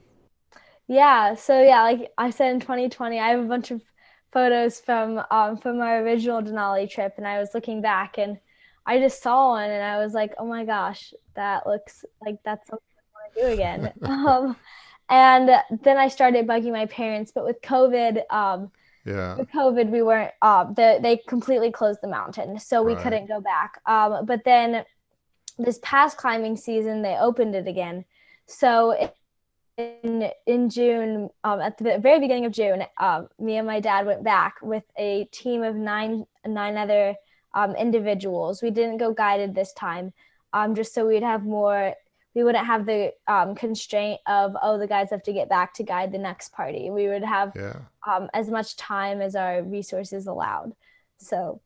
Yeah. So yeah, like I said, in 2020, I have a bunch of photos from my original Denali trip, and I was looking back, and I just saw one, and I was like, oh my gosh, that looks like that's something I want to do again. And then I started bugging my parents, but Yeah, with COVID, we weren't, they completely closed the mountain, so we right. couldn't go back. But then this past climbing season, they opened it again. So in June, at the very beginning of June, me and my dad went back with a team of nine other individuals. We didn't go guided this time, just so we'd have more. We wouldn't have the constraint of, oh, the guys have to get back to guide the next party. We would have Yeah. as much time as our resources allowed. So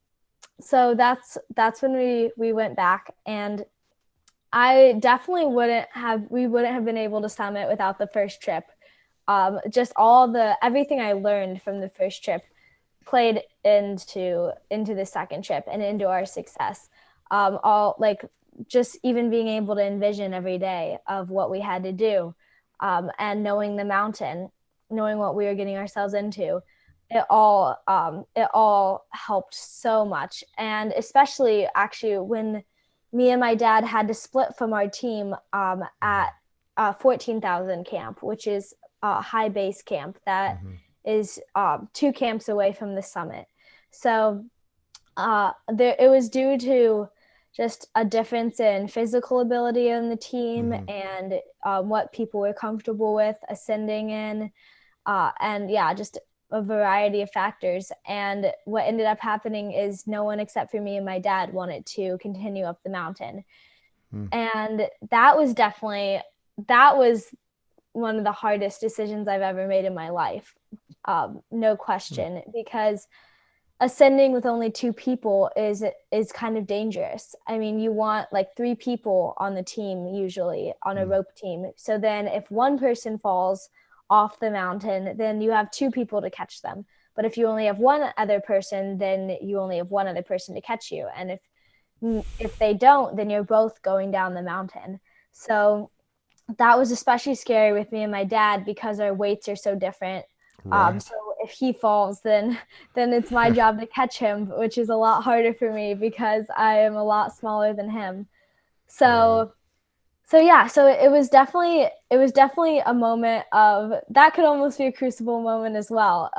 that's when we went back, and I definitely we wouldn't have been able to summit without the first trip. Just everything I learned from the first trip played into the second trip and into our success. All like just even being able to envision every day of what we had to do, and knowing the mountain, knowing what we were getting ourselves into. It all helped so much. And especially actually when me and my dad had to split from our team at 14,000 camp, which is a high base camp that is 2 camps away from the summit. So it was due to just a difference in physical ability in the team and what people were comfortable with ascending in. And yeah, just a variety of factors. And what ended up happening is no one except for me and my dad wanted to continue up the mountain. And that was one of the hardest decisions I've ever made in my life. No question, because ascending with only 2 people is kind of dangerous. I mean, you want like 3 people on the team, usually on a rope team. So then if one person falls off the mountain, then you have 2 people to catch them. But if you only have one other person, then you only have one other person to catch you. And if they don't, then you're both going down the mountain. So that was especially scary with me and my dad because our weights are so different. Right. So if he falls, then it's my job to catch him, which is a lot harder for me because I am a lot smaller than him. So yeah, so it was definitely a moment of that could almost be a crucible moment as well.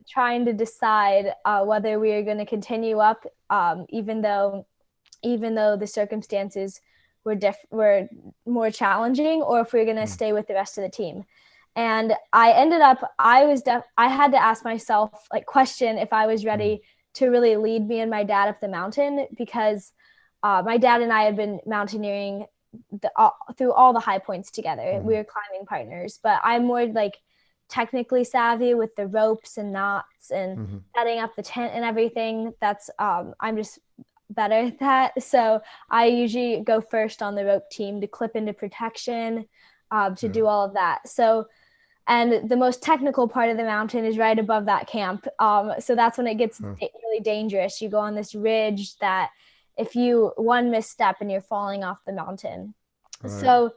Trying to decide whether we are going to continue up, even though the circumstances were more challenging, or if we are going to stay with the rest of the team. And I ended up, I had to ask myself, like, question if I was ready to really lead me and my dad up the mountain, because my dad and I had been mountaineering through all the high points together. We were climbing partners, but I'm more like technically savvy with the ropes and knots and setting up the tent and everything. That's I'm just better at that. So I usually go first on the rope team to clip into protection, to do all of that. So, and the most technical part of the mountain is right above that camp. So that's when it gets really dangerous. You go on this ridge that if you one misstep and you're falling off the mountain. Right. So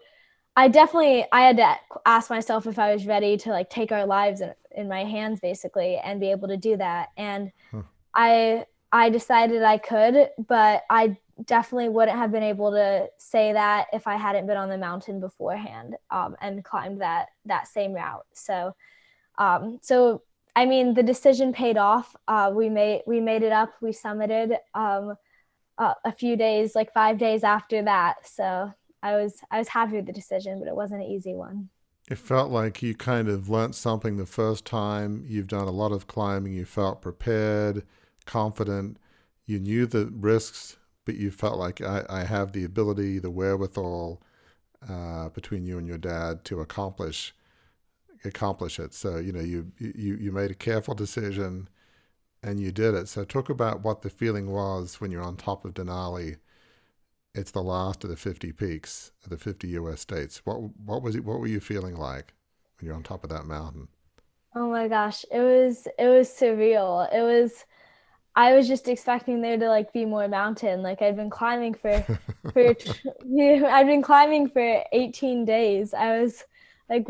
I had to ask myself if I was ready to like take our lives in my hands basically and be able to do that. And I decided I could, but I definitely wouldn't have been able to say that if I hadn't been on the mountain beforehand, and climbed that same route. So I mean, the decision paid off. We made it up. We summited a few days, like 5 days after that. So I was happy with the decision, but it wasn't an easy one. It felt like you kind of learnt something the first time. You've done a lot of climbing. You felt prepared, confident. You knew the risks, but you felt like I have the ability, the wherewithal, between you and your dad to accomplish it. So you made a careful decision, and you did it. So talk about what the feeling was when you're on top of Denali. It's the last of the 50 peaks of the 50 U.S. states. What was it? What were you feeling like when you're on top of that mountain? Oh my gosh, it was surreal. I was just expecting there to like be more mountain. Like I'd been climbing for I'd been climbing for 18 days. I was like,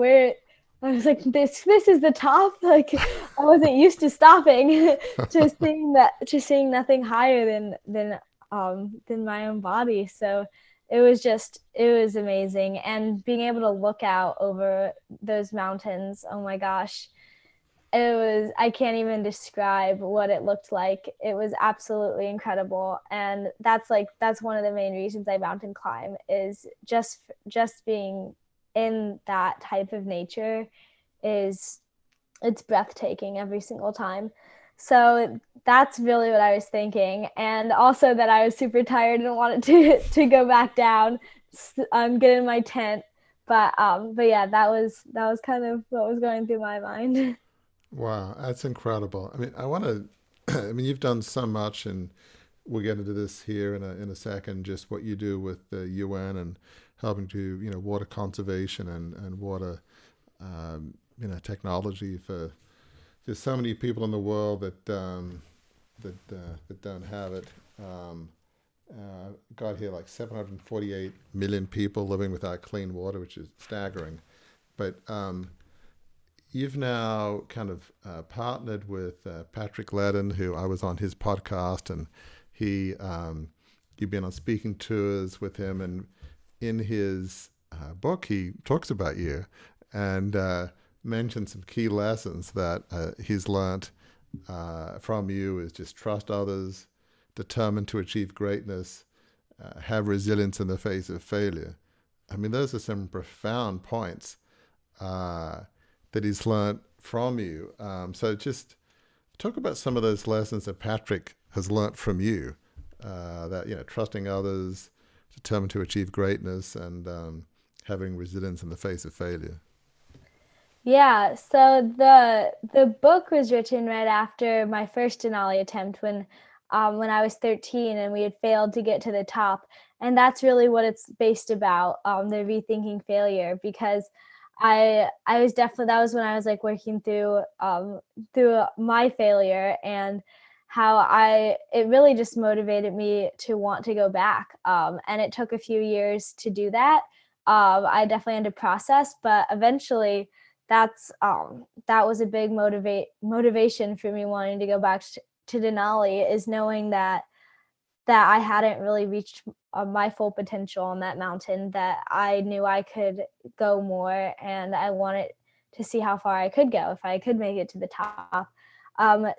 this is the top. Like I wasn't used to stopping to seeing nothing higher than my own body. So it was amazing. And being able to look out over those mountains, oh my gosh, I can't even describe what it looked like. It was absolutely incredible. And that's one of the main reasons I mountain climb, is just being in that type of nature it's breathtaking every single time. So that's really what I was thinking. And also that I was super tired and wanted to go back down, get in my tent. But yeah, that was kind of what was going through my mind. Wow, that's incredible. I mean, I want to. I mean, you've done so much, and we'll get into this here in a second. Just what you do with the UN and helping to water conservation and water technology for there's so many people in the world that that don't have it. Got here like 748 million people living without clean water, which is staggering. But you've now kind of partnered with Patrick Ledden, who I was on his podcast, and you've been on speaking tours with him, and in his book he talks about you and mentioned some key lessons that he's learned from you is just trust others, determined to achieve greatness, have resilience in the face of failure. I mean, those are some profound points that he's learned from you. So just talk about some of those lessons that Patrick has learned from you, that, trusting others, determined to achieve greatness, and having resilience in the face of failure. Yeah, so the book was written right after my first Denali attempt when I was 13 and we had failed to get to the top. And that's really what it's based about, the rethinking failure, because I was definitely, that was when I was like working through my failure and how it really just motivated me to want to go back. And it took a few years to do that. I definitely had to process, but eventually that was a big motivation for me wanting to go back to Denali, is knowing that I hadn't really reached my full potential on that mountain, that I knew I could go more, and I wanted to see how far I could go if I could make it to the top.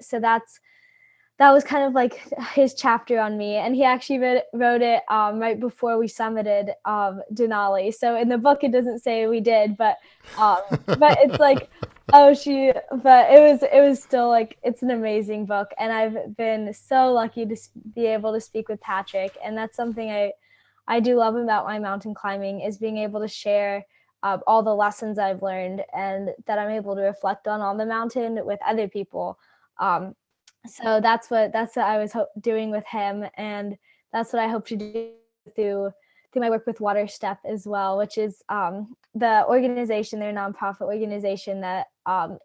So that was kind of like his chapter on me, and he actually wrote it right before we summited Denali. So in the book it doesn't say we did, but it's like but it was still like, it's an amazing book, and I've been so lucky to be able to speak with Patrick, and that's something I do love about my mountain climbing, is being able to share all the lessons I've learned and that I'm able to reflect on the mountain with other people. So that's what I was doing with him, and that's what I hope to do through my work with Water Step as well, which is the organization, their nonprofit organization that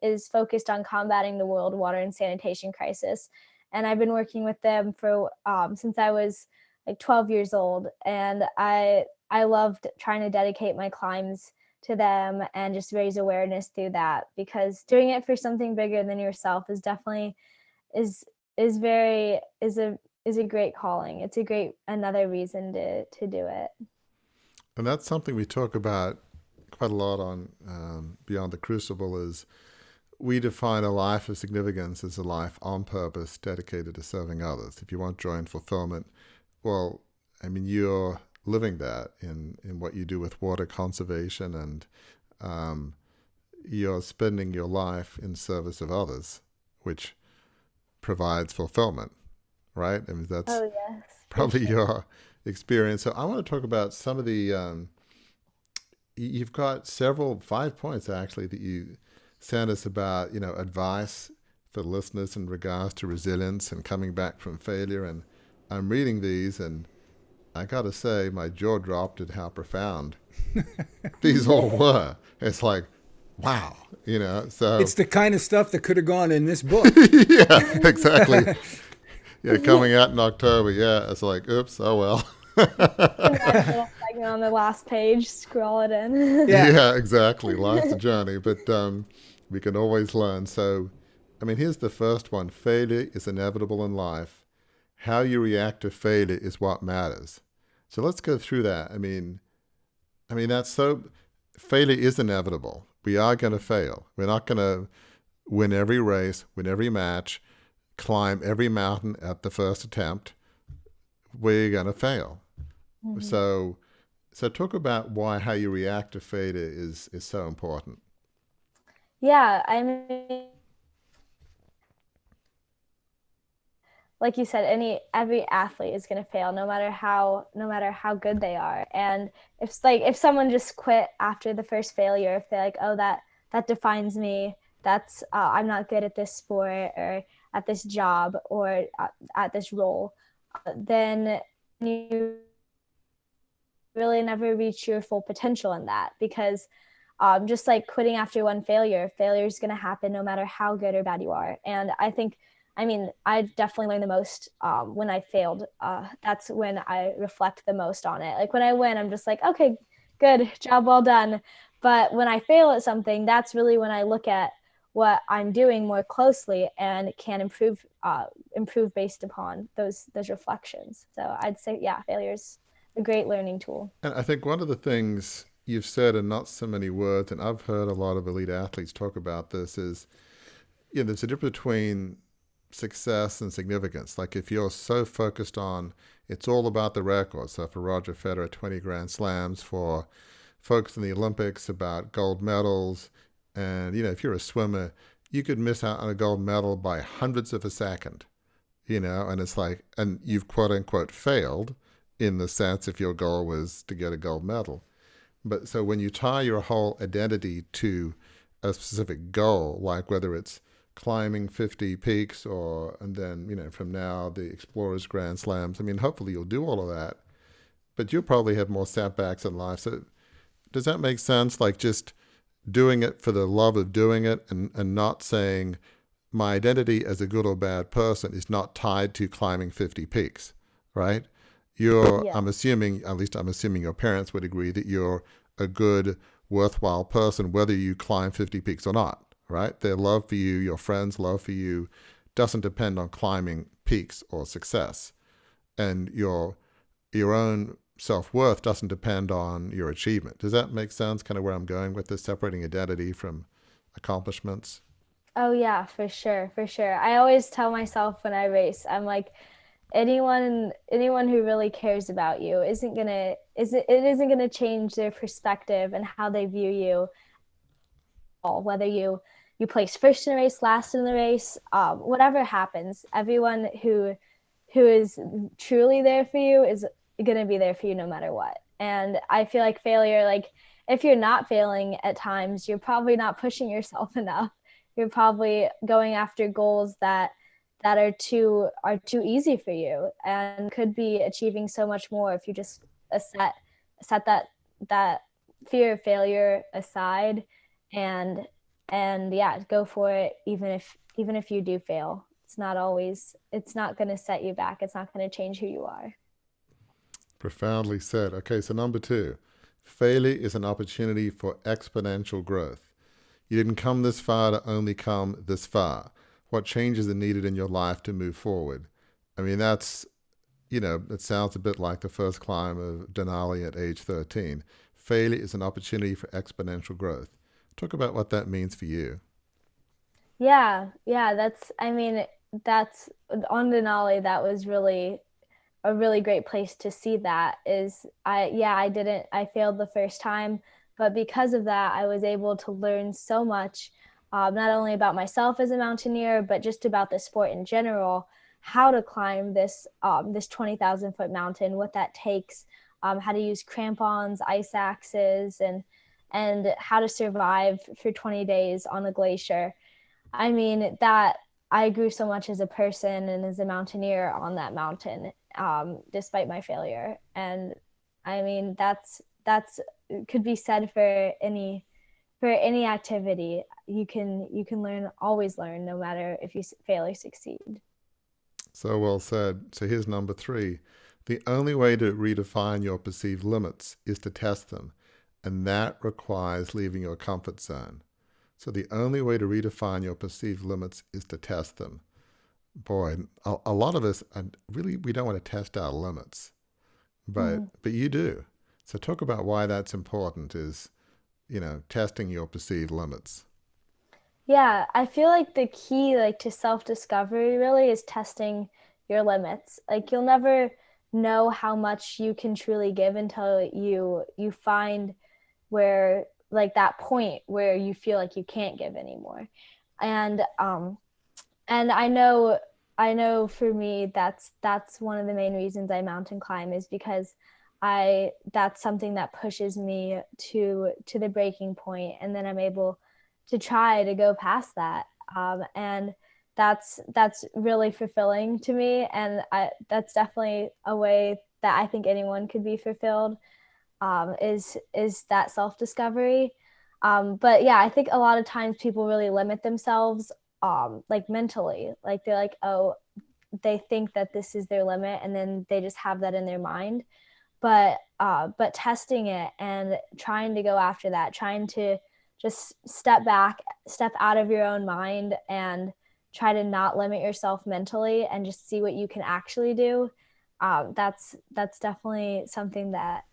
is focused on combating the world water and sanitation crisis. And I've been working with them for since I was like 12 years old, and I loved trying to dedicate my climbs to them and just raise awareness through that, because doing it for something bigger than yourself is definitely is a great calling. It's another reason to do it. And that's something we talk about quite a lot on Beyond the Crucible, is we define a life of significance as a life on purpose dedicated to serving others. If you want joy and fulfillment, well, I mean, you're living that in what you do with water conservation, and you're spending your life in service of others, which provides fulfillment, right? I mean, that's probably your experience. So I want to talk about some of the, you've got 5 points actually that you sent us about, advice for listeners in regards to resilience and coming back from failure. And I'm reading these, and I got to say, my jaw dropped at how profound these all were. It's like, wow, so it's the kind of stuff that could have gone in this book. Yeah, exactly. Yeah, coming out in October. Yeah, it's like, oops, oh well. Little segment on the last page, scroll it in. Yeah, exactly. Life's a journey, but we can always learn. So, I mean, here's the first one. Failure is inevitable in life. How you react to failure is what matters. So let's go through that. I mean, that's so. Failure is inevitable. We are going to fail. We're not going to win every race, win every match, climb every mountain at the first attempt. We're going to fail. Mm-hmm. So So talk about why how you react to failure is so important. Yeah, I mean, like you said, every athlete is going to fail no matter how good they are. And if someone just quit after the first failure, if they're like, oh, that defines me, that's I'm not good at this sport or at this job or at this role, then you really never reach your full potential in that, because just like quitting after one failure is going to happen no matter how good or bad you are. And I definitely learned the most when I failed. That's when I reflect the most on it. Like when I win, I'm just like, okay, good job, well done. But when I fail at something, that's really when I look at what I'm doing more closely and can improve based upon those reflections. So I'd say, yeah, failure's a great learning tool. And I think one of the things you've said in not so many words, and I've heard a lot of elite athletes talk about this, is there's a difference between success and significance. Like if you're so focused on it's all about the record. So for Roger Federer, 20 Grand Slams, for folks in the Olympics about gold medals, and if you're a swimmer, you could miss out on a gold medal by hundredths of a second, and it's like, and you've quote unquote failed in the sense if your goal was to get a gold medal. But so when you tie your whole identity to a specific goal, like whether it's climbing 50 peaks and then, from now the Explorers Grand Slams, I mean, hopefully you'll do all of that, but you'll probably have more setbacks in life. So does that make sense? Like just doing it for the love of doing it and not saying my identity as a good or bad person is not tied to climbing 50 peaks, right? Yeah. I'm assuming, at least I'm assuming your parents would agree that you're a good, worthwhile person, whether you climb 50 peaks or not, right? Their love for you, your friends' love for you, doesn't depend on climbing peaks or success. And your own self-worth doesn't depend on your achievement. Does that make sense, kind of where I'm going with this, separating identity from accomplishments? Oh yeah, for sure, for sure. I always tell myself when I race, I'm like, anyone who really cares about you isn't gonna change their perspective and how they view you, all whether you place first in the race, last in the race, whatever happens. Everyone who is truly there for you is gonna be there for you no matter what. And I feel like failure, like if you're not failing at times, you're probably not pushing yourself enough. You're probably going after goals that are too easy for you and could be achieving so much more if you just set that fear of failure aside, and yeah, go for it. Even if you do fail, it's not going to set you back. It's not going to change who you are. Profoundly said. Okay, so number two, failure is an opportunity for exponential growth. You didn't come this far to only come this far. What changes are needed in your life to move forward? I mean, it sounds a bit like the first climb of Denali at age 13. Failure is an opportunity for exponential growth. Talk about what that means for you. Yeah, that's on Denali. That was really a really great place to see that. Is I failed the first time, but because of that I was able to learn so much, not only about myself as a mountaineer but just about the sport in general, how to climb this 20,000-foot mountain, what that takes, how to use crampons, ice axes, and how to survive for 20 days on a glacier. I mean, that I grew so much as a person and as a mountaineer on that mountain, despite my failure. And I mean, that's could be said for any activity. You can always learn, no matter if you fail or succeed. So well said. So here's number three. The only way to redefine your perceived limits is to test them, and that requires leaving your comfort zone. So the only way to redefine your perceived limits is to test them. Boy, a lot of us, really, we don't want to test our limits, but Mhm. but you do. So talk about why that's important, is, testing your perceived limits. Yeah, I feel like the key, like, to self-discovery really is testing your limits. Like you'll never know how much you can truly give until you find where, like, that point where you feel like you can't give anymore. And and I know for me that's one of the main reasons I mountain climb, is because I that's something that pushes me to the breaking point, and then I'm able to try to go past that. And that's really fulfilling to me, and that's definitely a way that I think anyone could be fulfilled, is that self-discovery. But yeah, I think a lot of times people really limit themselves, like mentally, like they're like, oh, they think that this is their limit, and then they just have that in their mind. But testing it and trying to go after that, trying to just step back, step out of your own mind, and try to not limit yourself mentally, and just see what you can actually do. That's definitely something that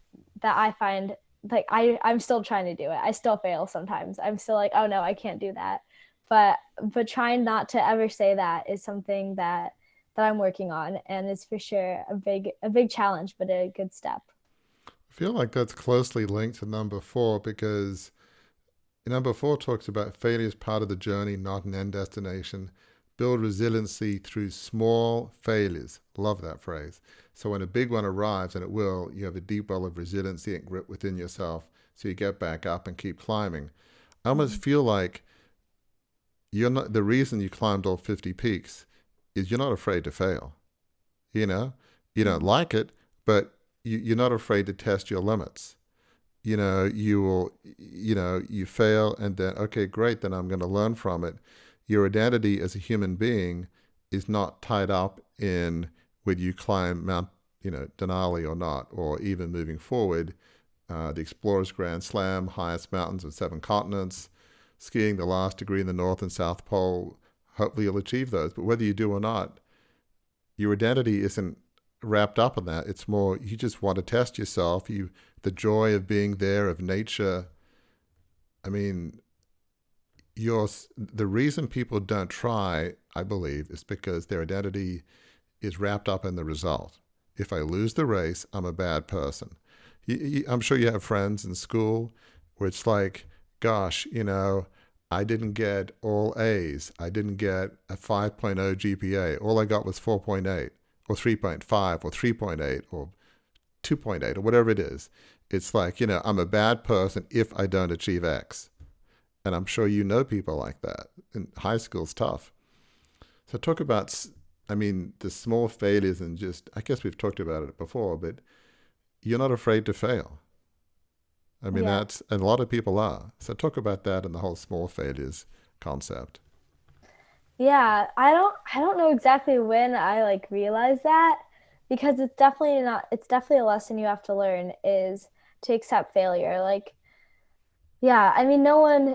I find, like, I'm still trying to do it. I still fail sometimes. I'm still like, oh no, I can't do that. But trying not to ever say that is something that I'm working on, and it's for sure a big challenge, but a good step. I feel like that's closely linked to number four because number four talks about failure as part of the journey, not an end destination. Build resiliency through small failures. Love that phrase. So when a big one arrives, and it will, you have a deep well of resiliency and grit within yourself. So you get back up and keep climbing. I almost feel like you're not the reason you climbed all 50 peaks is you're not afraid to fail. You know, you don't Mm-hmm. like it, but you're not afraid to test your limits. You will, you fail and then, okay, great, then I'm going to learn from it. Your identity as a human being is not tied up in whether you climb Mount, Denali or not, or even moving forward, the Explorer's Grand Slam, highest mountains of 7 continents, skiing the last degree in the North and South Pole. Hopefully you'll achieve those. But whether you do or not, your identity isn't wrapped up in that. It's more you just want to test yourself. The joy of being there, of nature. I mean, the reason people don't try, I believe, is because their identity is wrapped up in the result. If I lose the race, I'm a bad person. I'm sure you have friends in school where it's like, gosh, I didn't get all A's. I didn't get a 5.0 GPA. All I got was 4.8 or 3.5 or 3.8 or 2.8 or whatever it is. It's like, I'm a bad person if I don't achieve X. And I'm sure you know people like that. And high school's tough. So talk about, the small failures and just, I guess we've talked about it before, but you're not afraid to fail. Yeah. And a lot of people are. So talk about that and the whole small failures concept. Yeah, I don't know exactly when I like realized that, because it's definitely a lesson you have to learn, is to accept failure. Like, yeah, I mean,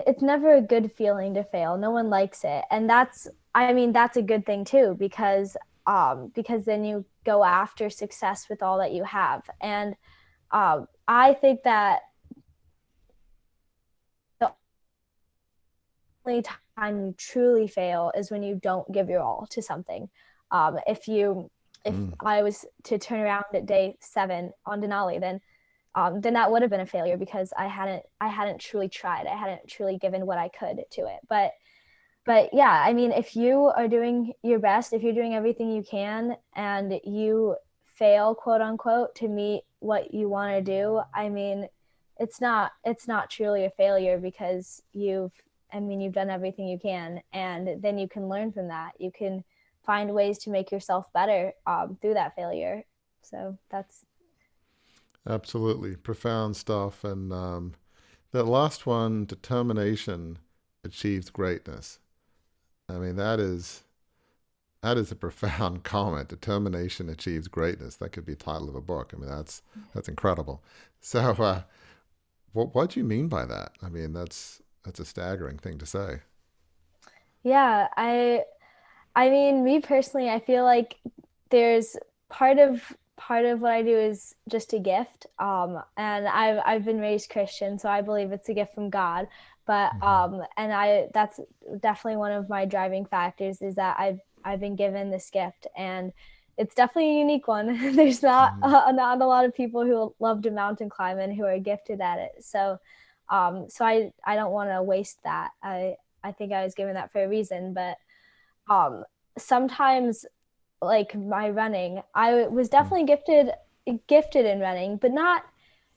it's never a good feeling to fail. No one likes it. And that's a good thing too, because then you go after success with all that you have. And I think that the only time you truly fail is when you don't give your all to something. If Mm. I was to turn around at day 7 on Denali, then that would have been a failure, because I hadn't truly tried. I hadn't truly given what I could to it. But yeah, I mean, if you are doing your best, if you're doing everything you can, and you fail, quote unquote, to meet what you want to do, I mean, it's not truly a failure, because you've done everything you can, and then you can learn from that. You can find ways to make yourself better, through that failure. So that's Absolutely. Profound stuff. And that last one, determination achieves greatness. That is a profound comment. Determination achieves greatness. That could be the title of a book. That's incredible. So, what do you mean by that? That's a staggering thing to say. yeah. I mean, me personally, I feel like there's part of what I do is just a gift. And I've been raised Christian, so I believe it's a gift from God. But Hmm. and I that's definitely one of my driving factors, is that I've been given this gift, and it's definitely a unique one. There's not a lot of people who love to mountain climb and who are gifted at it. So I don't want to waste that. I think I was given that for a reason, but sometimes, like my running, I was definitely gifted in running, but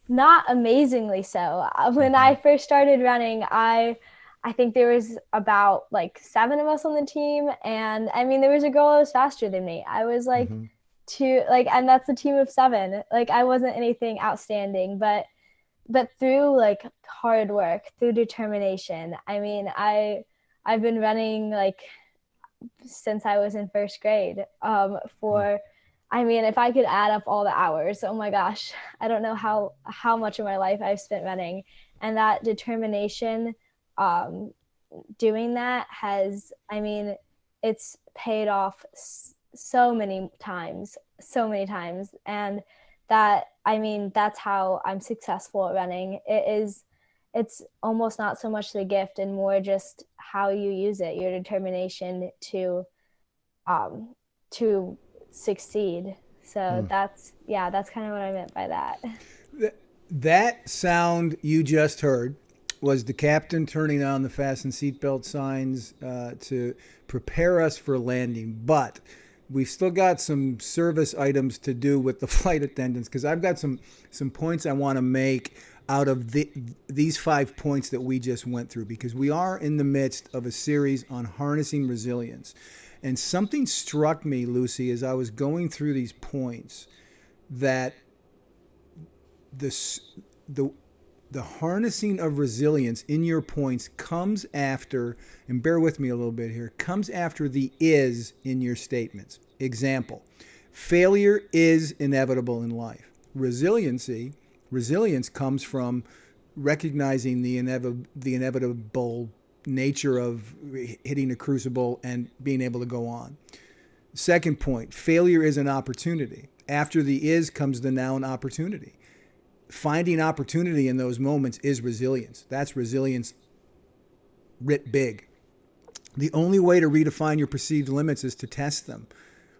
not amazingly so. When I first started running, I think there was about like 7 of us on the team, and I mean there was a girl that was faster than me. I was like and that's a team of 7. Like I wasn't anything outstanding, but through like hard work, through determination. I mean, I've been running like since I was in first grade. I mean, if I could add up all the hours, oh my gosh, I don't know how much of my life I've spent running, and that determination, doing that has, I mean, it's paid off so many times, and that, I mean, that's how I'm successful at running. It's almost not so much the gift and more just how you use it, your determination to succeed. So that's kind of what I meant by that. That sound you just heard was the captain turning on the fasten seatbelt signs to prepare us for landing. But we've still got some service items to do with the flight attendants, because I've got some points I want to make out of these 5 points that we just went through, because we are in the midst of a series on harnessing resilience. And something struck me, Lucy, as I was going through these points, that the harnessing of resilience in your points comes after, and bear with me a little bit here, comes after the is in your statements. Example, failure is inevitable in life. Resilience comes from recognizing the inevitable nature of hitting a crucible and being able to go on. Second point, failure is an opportunity. After the is comes the noun opportunity. Finding opportunity in those moments is resilience. That's resilience writ big. The only way to redefine your perceived limits is to test them.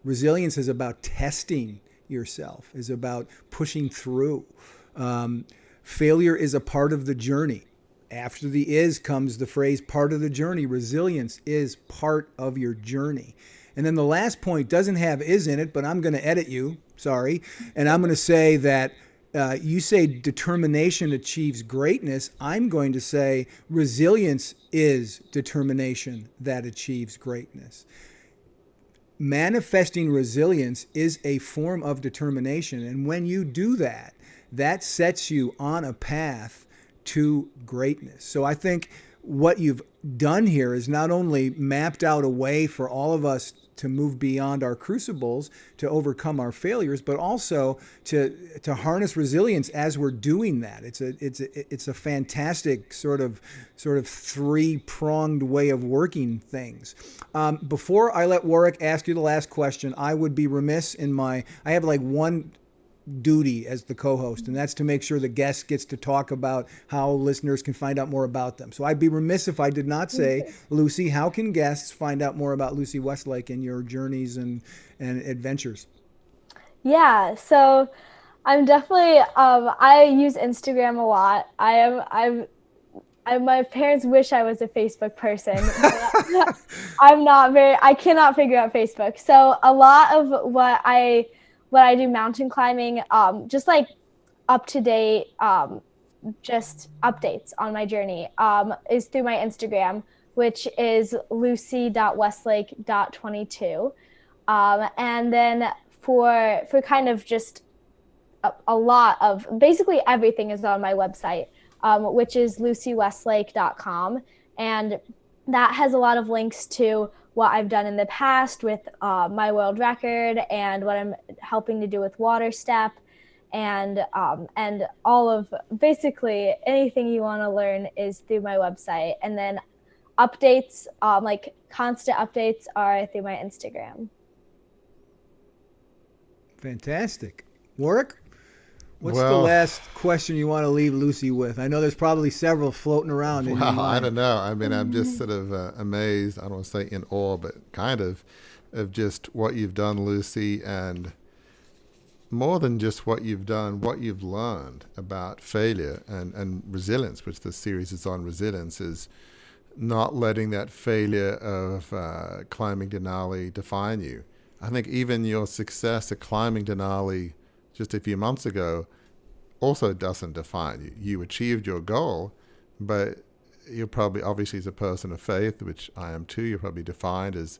Resilience is about testing yourself, is about pushing through. Failure is a part of the journey. After the is comes the phrase part of the journey. Resilience is part of your journey. And then the last point doesn't have is in it, but I'm going to edit you, sorry. And I'm going to say that you say determination achieves greatness. I'm going to say resilience is determination that achieves greatness. Manifesting resilience is a form of determination. And when you do that, that sets you on a path to greatness. So I think what you've done here is not only mapped out a way for all of us to move beyond our crucibles, to overcome our failures, but also to harness resilience as we're doing that. It's a fantastic sort of 3-pronged way of working things. Before I let Warwick ask you the last question, I would be remiss I have like one duty as the co-host, and that's to make sure the guest gets to talk about how listeners can find out more about them. So I'd be remiss if I did not say, Lucy, how can guests find out more about Lucy Westlake and your journeys and adventures? Yeah, so I'm definitely I use Instagram a lot. My parents wish I was a Facebook person. But I cannot figure out Facebook. So a lot of what I do mountain climbing, just like up to date, just updates on my journey, is through my Instagram, which is lucy.westlake.22. And then for kind of just a lot of, basically everything is on my website, which is lucywestlake.com. And that has a lot of links to what I've done in the past with my world record and what I'm helping to do with Water Step, and all of basically anything you want to learn is through my website. And then updates, like constant updates, are through my Instagram. Fantastic. Warwick? What's the last question you want to leave Lucy with? I know there's probably several floating around in your mind. I don't know. I mean, I'm just sort of amazed. I don't want to say in awe, but kind of of just what you've done, Lucy, and more than just what you've done, what you've learned about failure and resilience, which the series is on resilience, is not letting that failure of climbing Denali define you. I think even your success at climbing Denali just a few months ago also doesn't define you. You achieved your goal, but you're probably, obviously as a person of faith, which I am too, you're probably defined as,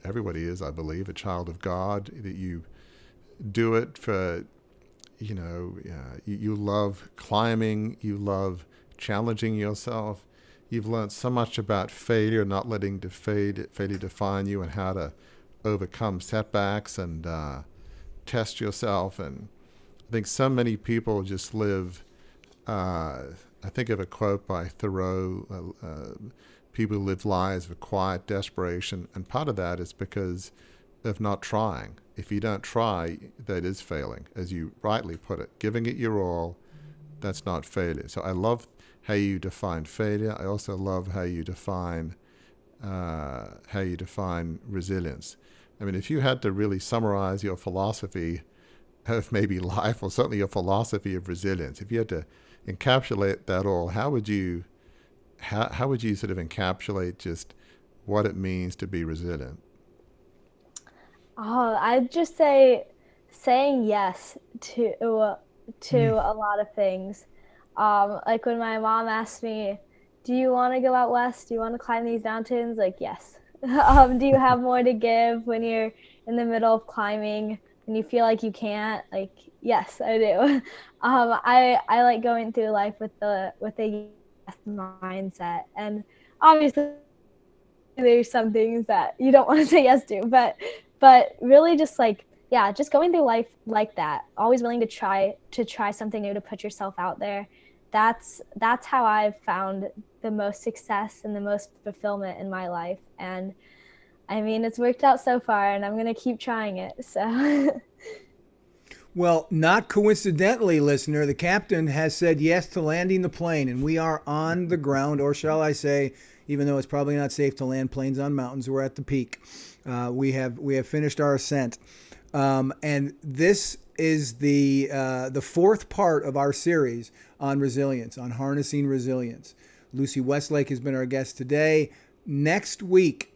everybody is, I believe, a child of God, that you do it for, you love climbing, you love challenging yourself. You've learned so much about failure, not letting failure define you, and how to overcome setbacks and test yourself. And I think so many people just live, I think of a quote by Thoreau, people live lives of quiet desperation, and part of that is because of not trying. If you don't try, that is failing, as you rightly put it. Giving it your all, that's not failure. So I love how you define failure. I also love how you define resilience. I mean, if you had to really summarize your philosophy of maybe life, or certainly your philosophy of resilience, if you had to encapsulate that all, how would you sort of encapsulate just what it means to be resilient? Oh, I'd just say saying yes to a lot of things. Like when my mom asked me, "Do you want to go out west? Do you want to climb these mountains?" Like, yes. Do you have more to give when you're in the middle of climbing and you feel like you can't? Like, yes, I do. I like going through life with a yes mindset, and obviously there's some things that you don't want to say yes to, but really just just going through life like that, always willing to try something new, to put yourself out there. That's how I've found the most success and the most fulfillment in my life. And I mean, it's worked out so far, and I'm going to keep trying it. So Well, not coincidentally, listener, the captain has said yes to landing the plane, and we are on the ground, or shall I say, even though it's probably not safe to land planes on mountains, we're at the peak. We have finished our ascent, and this is the fourth part of our series on resilience, on harnessing resilience. Lucy Westlake has been our guest today. Next week,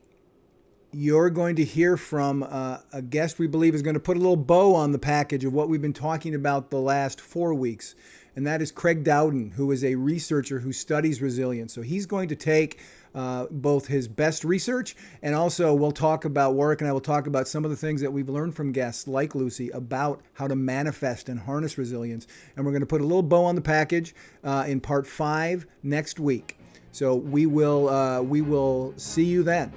you're going to hear from a guest we believe is going to put a little bow on the package of what we've been talking about the last 4 weeks. And that is Craig Dowden, who is a researcher who studies resilience. So he's going to take both his best research, and also we'll talk about work, and I will talk about some of the things that we've learned from guests like Lucy about how to manifest and harness resilience. And we're going to put a little bow on the package in part 5 next week. So we will see you then.